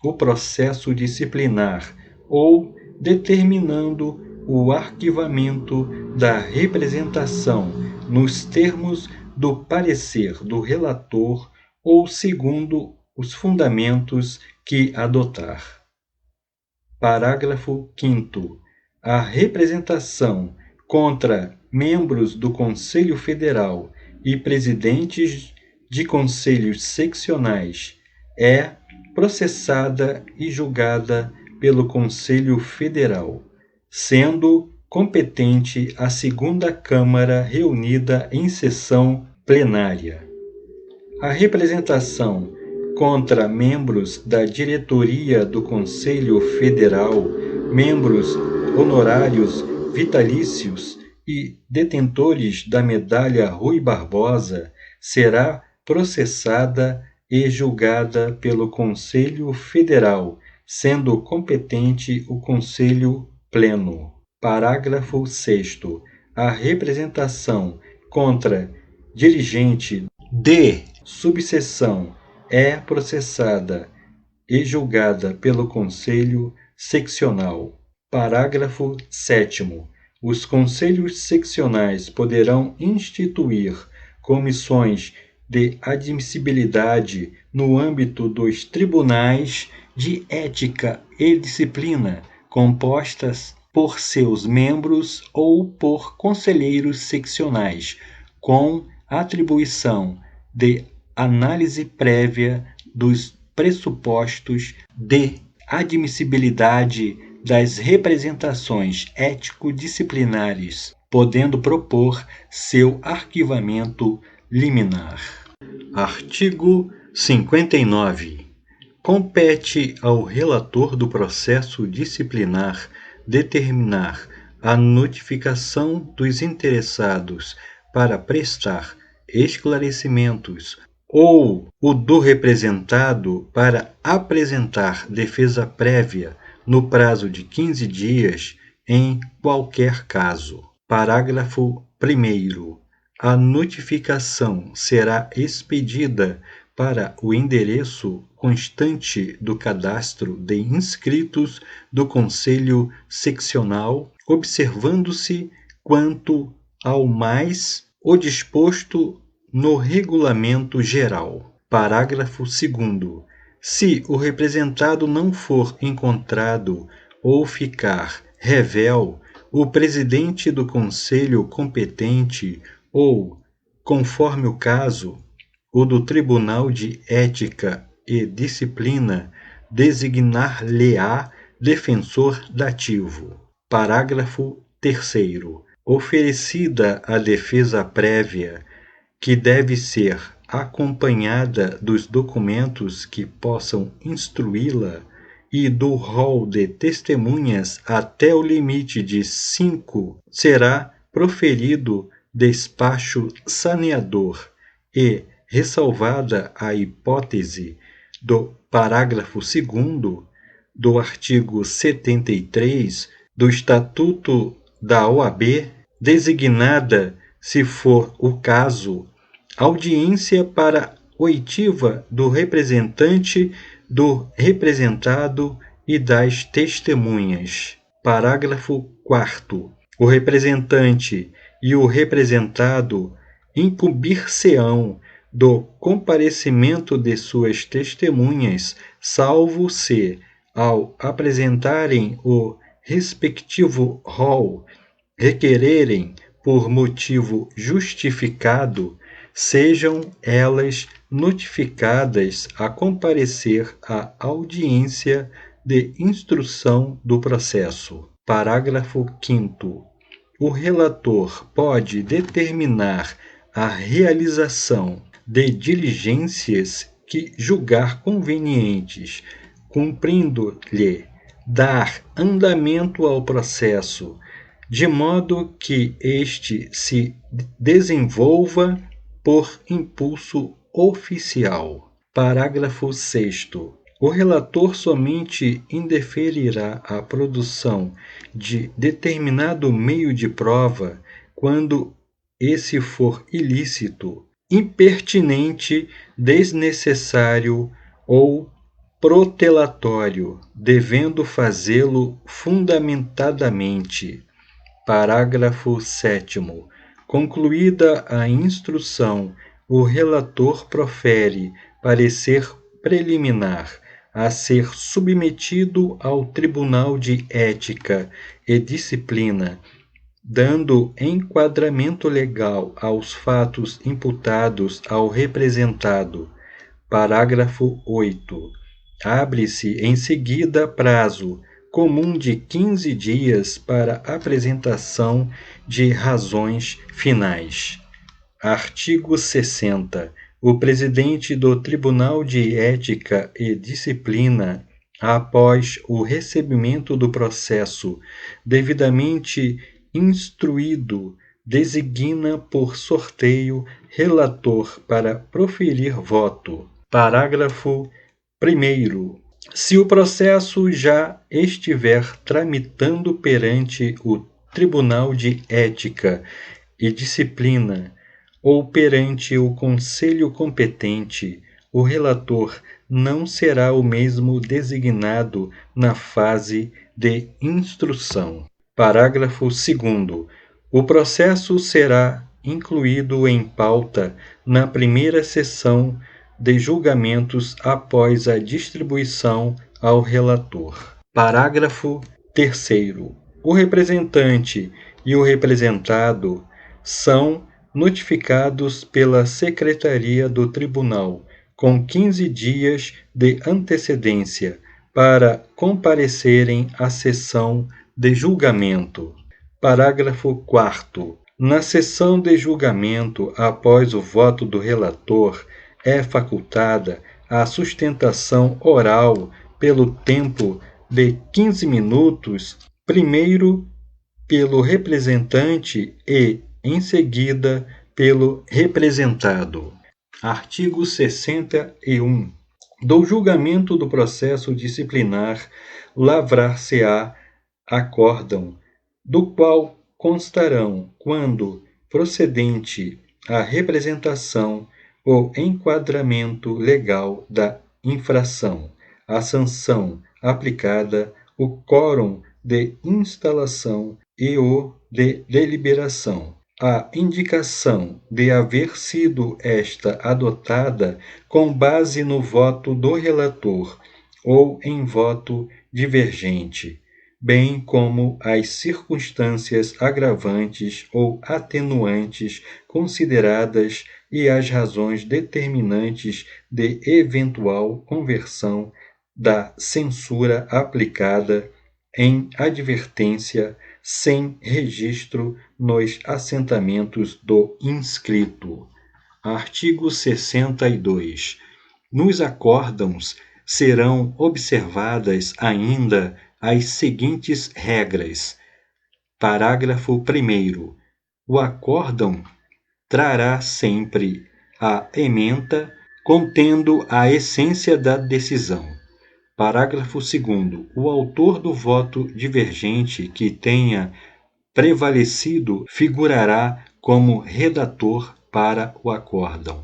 o processo disciplinar ou determinando o arquivamento da representação nos termos do parecer do relator ou segundo os fundamentos que adotar. Parágrafo 5º. A representação contra membros do Conselho Federal e presidentes de conselhos seccionais é processada e julgada pelo Conselho Federal, sendo competente a segunda Câmara reunida em sessão plenária. A representação contra membros da diretoria do Conselho Federal, membros honorários vitalícios e detentores da medalha Rui Barbosa será processada e julgada pelo Conselho Federal, sendo competente o Conselho Pleno. Parágrafo 6º. A representação contra dirigente de subseção é processada e julgada pelo Conselho Seccional. Parágrafo 7º. Os conselhos seccionais poderão instituir comissões de admissibilidade no âmbito dos tribunais de ética e disciplina, compostas por seus membros ou por conselheiros seccionais, com atribuição de análise prévia dos pressupostos de admissibilidade das representações ético-disciplinares, podendo propor seu arquivamento liminar. Artigo 59. Compete ao relator do processo disciplinar determinar a notificação dos interessados para prestar esclarecimentos ou o do representado para apresentar defesa prévia no prazo de 15 dias em qualquer caso. Parágrafo 1º. A notificação será expedida para o endereço constante do cadastro de inscritos do Conselho Seccional, observando-se, quanto ao mais, o disposto no Regulamento Geral. Parágrafo 2º. Se o representado não for encontrado ou ficar revel, o presidente do Conselho competente ou, conforme o caso, o do Tribunal de Ética e Disciplina designar-lhe-á defensor dativo. Parágrafo 3º. Oferecida a defesa prévia, que deve ser acompanhada dos documentos que possam instruí-la e do rol de testemunhas até o limite de 5, será proferido despacho saneador e, ressalvada a hipótese do parágrafo 2º do artigo 73 do Estatuto da OAB, designada, se for o caso, audiência para oitiva do representante, do representado e das testemunhas. Parágrafo 4º. O representante e o representado incumbir-se-ão do comparecimento de suas testemunhas, salvo se, ao apresentarem o respectivo rol, requererem, por motivo justificado, sejam elas notificadas a comparecer à audiência de instrução do processo. Parágrafo 5º. O relator pode determinar a realização de diligências que julgar convenientes, cumprindo-lhe dar andamento ao processo, de modo que este se desenvolva por impulso oficial. Parágrafo 6º. O relator somente indeferirá a produção de determinado meio de prova quando esse for ilícito, impertinente, desnecessário ou protelatório, devendo fazê-lo fundamentadamente. Parágrafo 7º. Concluída a instrução, o relator profere parecer preliminar, a ser submetido ao Tribunal de Ética e Disciplina, dando enquadramento legal aos fatos imputados ao representado. Parágrafo 8º. Abre-se em seguida prazo comum de 15 dias para apresentação de razões finais. Artigo 60. O presidente do Tribunal de Ética e Disciplina, após o recebimento do processo devidamente instruído, designa por sorteio relator para proferir voto. Parágrafo 1º. Se o processo já estiver tramitando perante o Tribunal de Ética e Disciplina ou perante o Conselho competente, o relator não será o mesmo designado na fase de instrução. Parágrafo 2º. O processo será incluído em pauta na primeira sessão de julgamentos após a distribuição ao relator. Parágrafo 3º. O representante e o representado são notificados pela Secretaria do Tribunal com 15 dias de antecedência para comparecerem à sessão de julgamento. Parágrafo 4º. Na sessão de julgamento, após o voto do relator, é facultada a sustentação oral pelo tempo de 15 minutos, primeiro pelo representante e, em seguida, pelo representado. Artigo 61. Do julgamento do processo disciplinar, lavrar-se-á acórdão, do qual constarão, quando procedente, a representação, o enquadramento legal da infração, a sanção aplicada, o quórum de instalação e o de deliberação, a indicação de haver sido esta adotada com base no voto do relator ou em voto divergente, bem como as circunstâncias agravantes ou atenuantes consideradas e as razões determinantes de eventual conversão da censura aplicada em advertência sem registro nos assentamentos do inscrito. Artigo 62. Nos acórdãos serão observadas ainda as seguintes regras. Parágrafo 1º. O acórdão trará sempre a ementa contendo a essência da decisão. Parágrafo 2º. O autor do voto divergente que tenha prevalecido figurará como redator para o acórdão.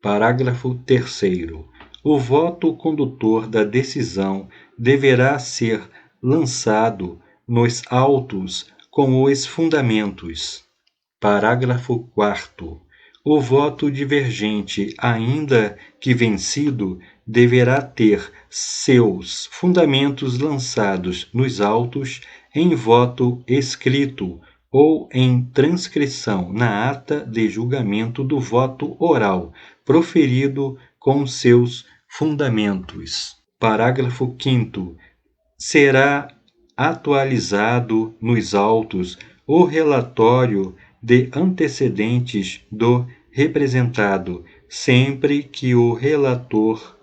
Parágrafo 3º. O voto condutor da decisão deverá ser lançado nos autos com os fundamentos. Parágrafo 4º. O voto divergente, ainda que vencido, deverá ter seus fundamentos lançados nos autos em voto escrito ou em transcrição na ata de julgamento do voto oral, proferido com seus fundamentos. Parágrafo 5º. Será atualizado nos autos o relatório de antecedentes do representado, sempre que o relator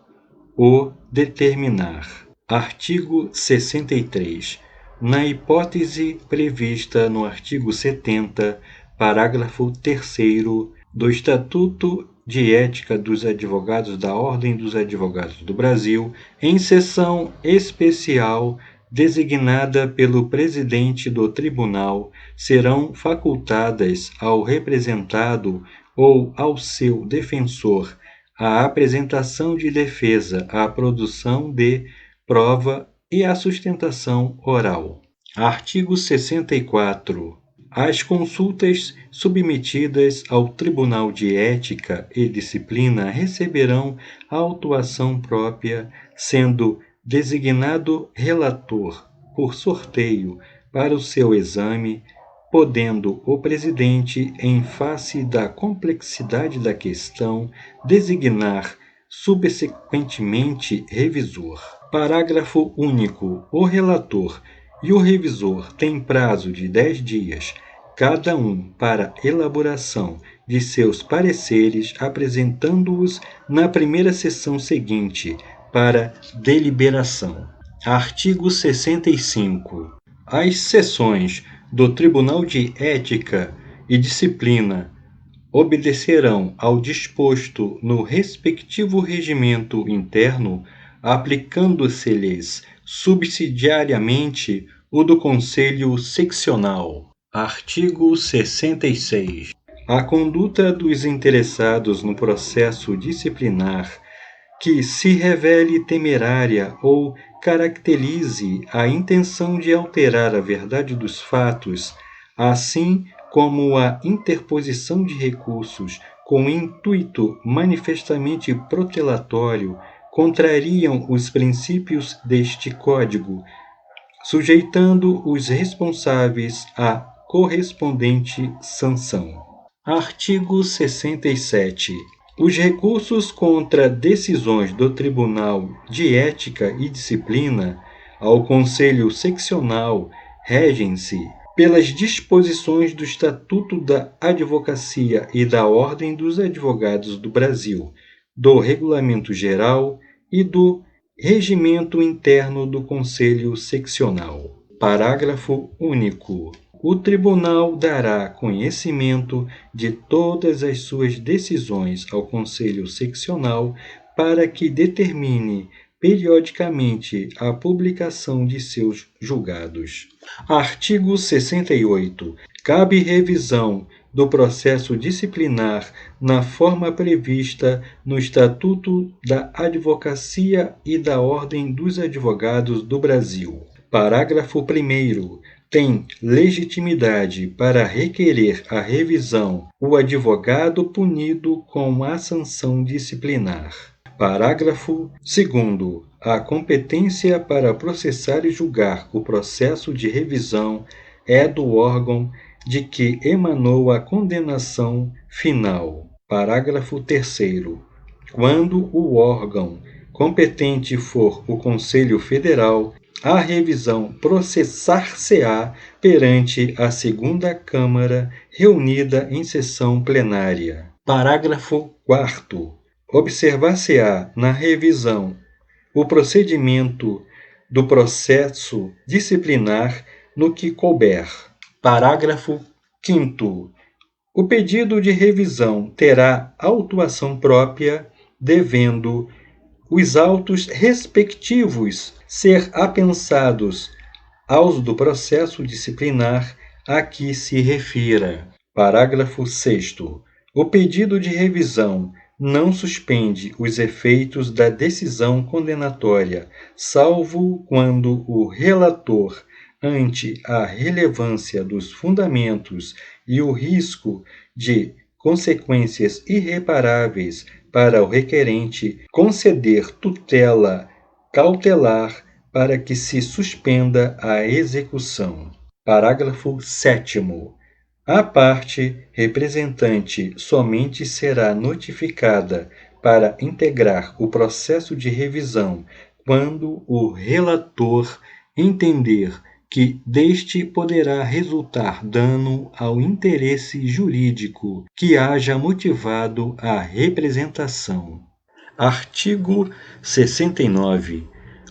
o determinar. Artigo 63. Na hipótese prevista no artigo 70, parágrafo 3º do Estatuto de Ética dos Advogados da Ordem dos Advogados do Brasil, em sessão especial designada pelo presidente do tribunal, serão facultadas ao representado ou ao seu defensor a apresentação de defesa, a produção de prova e a sustentação oral. Artigo 64. As consultas submetidas ao Tribunal de Ética e Disciplina receberão autuação própria, sendo designado relator por sorteio para o seu exame, podendo o presidente, em face da complexidade da questão, designar subsequentemente revisor. Parágrafo único. O relator e o revisor têm prazo de 10 dias, cada um, para elaboração de seus pareceres, apresentando-os na primeira sessão seguinte, para deliberação. Artigo 65. As sessões do Tribunal de Ética e Disciplina obedecerão ao disposto no respectivo regimento interno, aplicando-se-lhes subsidiariamente o do Conselho Seccional. Artigo 66. A conduta dos interessados no processo disciplinar que se revele temerária ou caracterize a intenção de alterar a verdade dos fatos, assim como a interposição de recursos com intuito manifestamente protelatório, contrariam os princípios deste Código, sujeitando os responsáveis à correspondente sanção. Artigo 67. Os recursos contra decisões do Tribunal de Ética e Disciplina ao Conselho Seccional regem-se pelas disposições do Estatuto da Advocacia e da Ordem dos Advogados do Brasil, do Regulamento Geral e do Regimento Interno do Conselho Seccional. Parágrafo único. O Tribunal dará conhecimento de todas as suas decisões ao Conselho Seccional para que determine periodicamente a publicação de seus julgados. Artigo 68. Cabe revisão do processo disciplinar na forma prevista no Estatuto da Advocacia e da Ordem dos Advogados do Brasil. Parágrafo 1º. Tem legitimidade para requerer a revisão o advogado punido com a sanção disciplinar. Parágrafo 2º. A competência para processar e julgar o processo de revisão é do órgão de que emanou a condenação final. Parágrafo 3º. Quando o órgão competente for o Conselho Federal, a revisão processar-se-á perante a segunda Câmara reunida em sessão plenária. Parágrafo 4º. Observar-se-á na revisão o procedimento do processo disciplinar no que couber. Parágrafo 5º. O pedido de revisão terá autuação própria, devendo os autos respectivos ser apensados aos do processo disciplinar a que se refira. Parágrafo 6º. O pedido de revisão não suspende os efeitos da decisão condenatória, salvo quando o relator, ante a relevância dos fundamentos e o risco de consequências irreparáveis para o requerente, conceder tutela cautelar para que se suspenda a execução. Parágrafo 7º. A parte representante somente será notificada para integrar o processo de revisão quando o relator entender que deste poderá resultar dano ao interesse jurídico que haja motivado a representação. Artigo 69.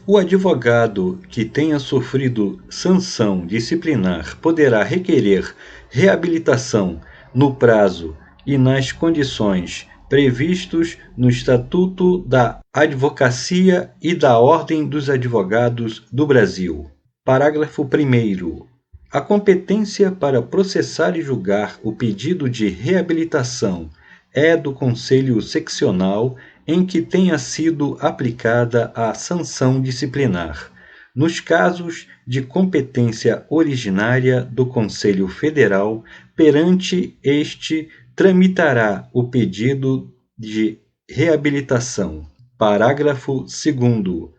O advogado que tenha sofrido sanção disciplinar poderá requerer reabilitação no prazo e nas condições previstos no Estatuto da Advocacia e da Ordem dos Advogados do Brasil. Parágrafo 1º. A competência para processar e julgar o pedido de reabilitação é do Conselho Seccional em que tenha sido aplicada a sanção disciplinar. Nos casos de competência originária do Conselho Federal, perante este tramitará o pedido de reabilitação. Parágrafo 2º.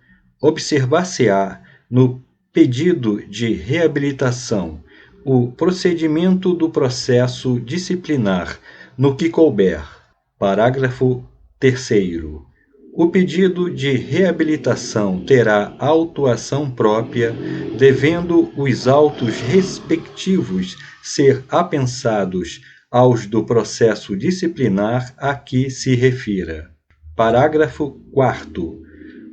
Observar-se-á no pedido de reabilitação o procedimento do processo disciplinar no que couber. Parágrafo 3º. O pedido de reabilitação terá autuação própria, devendo os autos respectivos ser apensados aos do processo disciplinar a que se refira. Parágrafo 4º.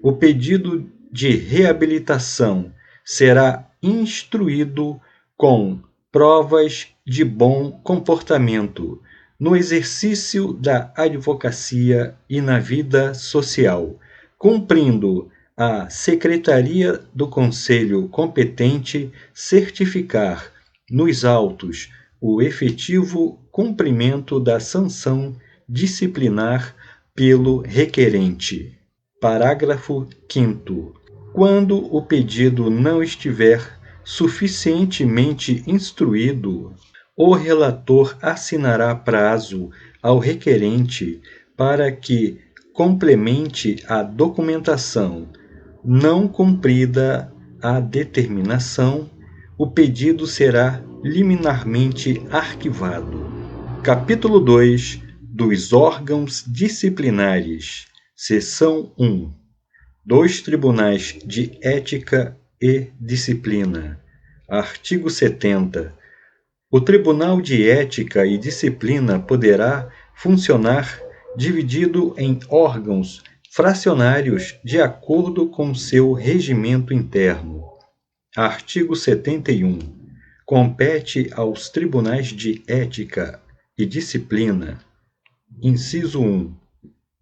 O pedido de reabilitação será instruído com provas de bom comportamento no exercício da advocacia e na vida social, cumprindo a Secretaria do Conselho competente certificar nos autos o efetivo cumprimento da sanção disciplinar pelo requerente. Parágrafo 5º. Quando o pedido não estiver suficientemente instruído, o relator assinará prazo ao requerente para que complemente a documentação. Não cumprida a determinação, o pedido será liminarmente arquivado. Capítulo 2 dos órgãos disciplinares. Seção 1. Dos Tribunais de Ética e Disciplina. Artigo 70. O Tribunal de Ética e Disciplina poderá funcionar dividido em órgãos fracionários de acordo com seu regimento interno. Artigo 71. Compete aos Tribunais de Ética e Disciplina, inciso 1,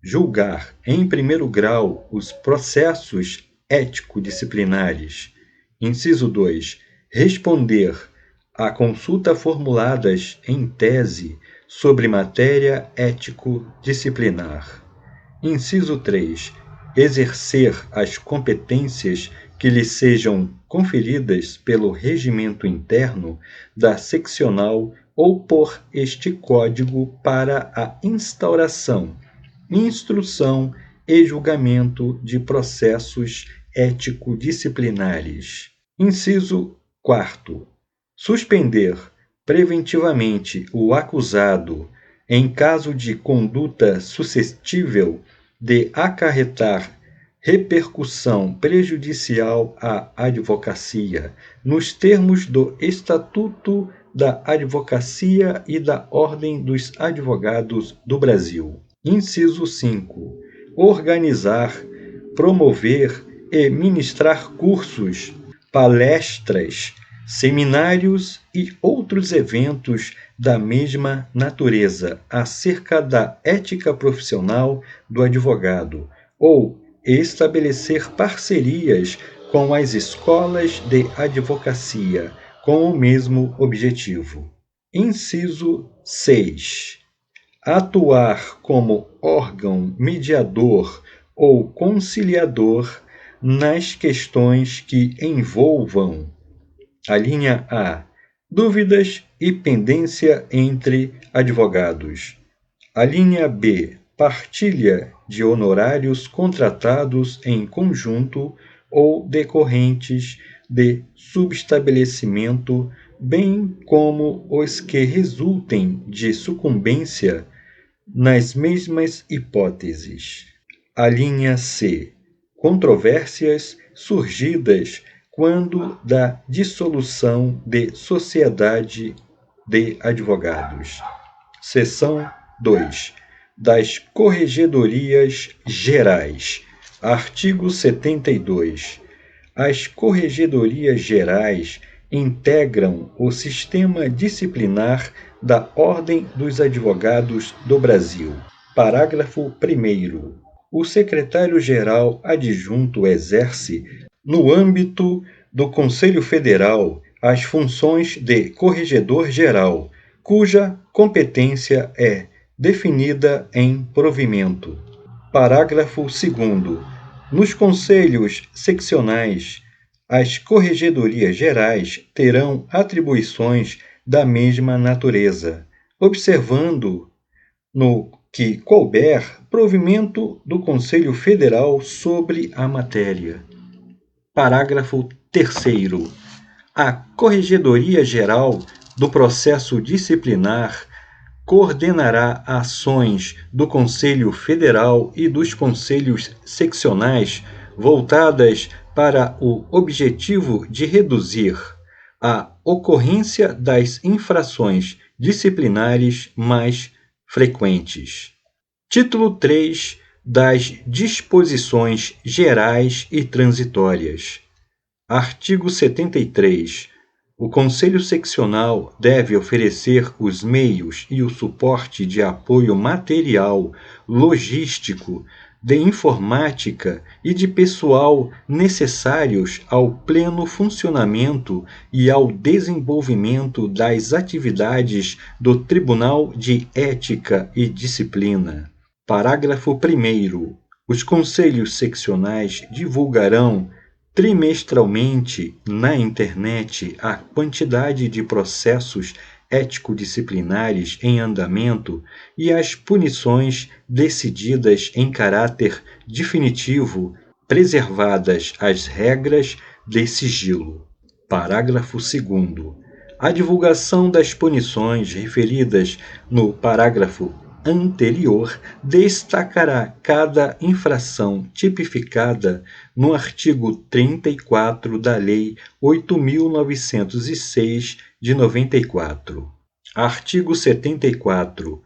julgar, em primeiro grau, os processos ético-disciplinares. Inciso 2. Responder à consulta formuladas em tese sobre matéria ético-disciplinar. Inciso 3. Exercer as competências que lhe sejam conferidas pelo regimento interno da seccional ou por este Código para a instauração, instrução e julgamento de processos ético-disciplinares. Inciso 4º. Suspender preventivamente o acusado em caso de conduta suscetível de acarretar repercussão prejudicial à advocacia, nos termos do Estatuto da Advocacia e da Ordem dos Advogados do Brasil. Inciso 5. Organizar, promover e ministrar cursos, palestras, seminários e outros eventos da mesma natureza acerca da ética profissional do advogado, ou estabelecer parcerias com as escolas de advocacia com o mesmo objetivo. Inciso 6. Atuar como órgão mediador ou conciliador nas questões que envolvam: a linha A, dúvidas e pendência entre advogados. A linha B, partilha de honorários contratados em conjunto ou decorrentes de subestabelecimento, bem como os que resultem de sucumbência nas mesmas hipóteses. A linha C, controvérsias surgidas quando da dissolução de sociedade de advogados. Seção 2. Das Corregedorias Gerais. Artigo 72. As Corregedorias Gerais integram o sistema disciplinar da Ordem dos Advogados do Brasil. Parágrafo 1º. O secretário-geral adjunto exerce, no âmbito do Conselho Federal, as funções de corregedor-geral, cuja competência é definida em provimento. Parágrafo 2º. Nos conselhos seccionais, as corregedorias gerais terão atribuições da mesma natureza, observando, no que couber, provimento do Conselho Federal sobre a matéria. Parágrafo 3º. A Corregedoria Geral do Processo Disciplinar coordenará ações do Conselho Federal e dos conselhos seccionais voltadas para o objetivo de reduzir a ocorrência das infrações disciplinares mais frequentes. Título 3 das Disposições Gerais e Transitórias. Artigo 73. O Conselho Seccional deve oferecer os meios e o suporte de apoio material, logístico, de informática e de pessoal necessários ao pleno funcionamento e ao desenvolvimento das atividades do Tribunal de Ética e Disciplina. Parágrafo 1º. Os conselhos seccionais divulgarão trimestralmente na internet a quantidade de processos ético-disciplinares em andamento e as punições decididas em caráter definitivo, preservadas as regras de sigilo. Parágrafo 2º. A divulgação das punições referidas no parágrafo anterior destacará cada infração tipificada no artigo 34 da Lei 8.906 de 94. Artigo 74.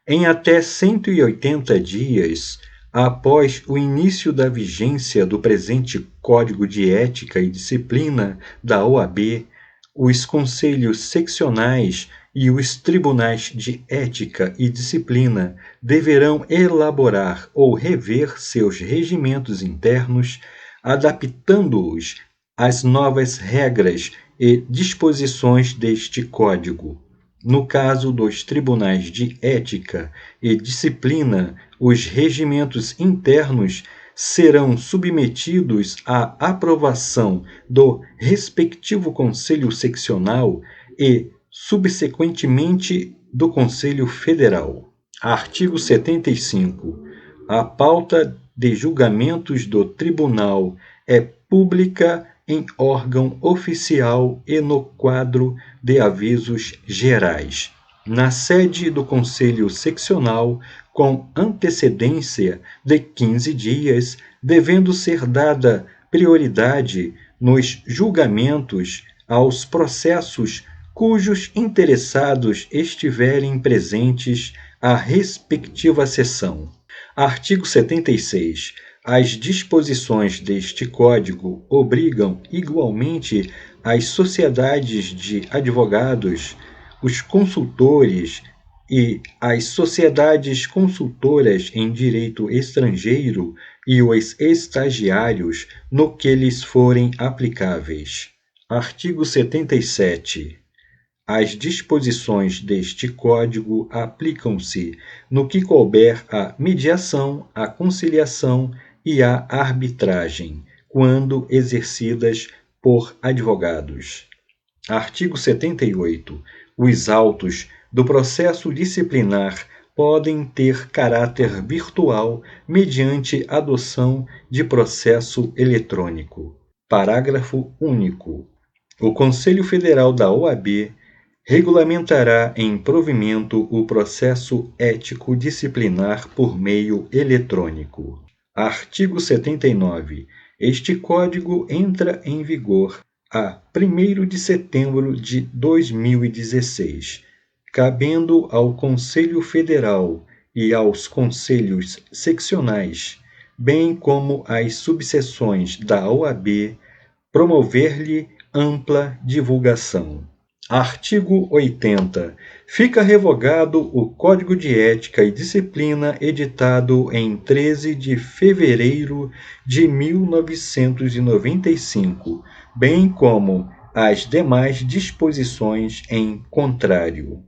Em até 180 dias após o início da vigência do presente Código de Ética e Disciplina da OAB, os conselhos seccionais e os tribunais de ética e disciplina deverão elaborar ou rever seus regimentos internos, adaptando-os às novas regras e disposições deste Código. No caso dos tribunais de ética e disciplina, os regimentos internos serão submetidos à aprovação do respectivo Conselho Seccional e, subsequentemente, do Conselho Federal. Artigo 75. A pauta de julgamentos do Tribunal é pública em órgão oficial e no quadro de avisos gerais, na sede do Conselho Seccional, com antecedência de 15 dias, devendo ser dada prioridade nos julgamentos aos processos cujos interessados estiverem presentes à respectiva sessão. Artigo 76. As disposições deste Código obrigam igualmente as sociedades de advogados, os consultores e as sociedades consultoras em direito estrangeiro e os estagiários no que lhes forem aplicáveis. Artigo 77. As disposições deste Código aplicam-se no que couber à mediação, à conciliação e à arbitragem, quando exercidas por advogados. Artigo 78. Os autos do processo disciplinar podem ter caráter virtual mediante adoção de processo eletrônico. Parágrafo único. O Conselho Federal da OAB regulamentará em provimento o processo ético disciplinar por meio eletrônico. Artigo 79. Este Código entra em vigor a 1º de setembro de 2016, cabendo ao Conselho Federal e aos conselhos seccionais, bem como às subseções da OAB, promover-lhe ampla divulgação. Artigo 80. Fica revogado o Código de Ética e Disciplina editado em 13 de fevereiro de 1995, bem como as demais disposições em contrário.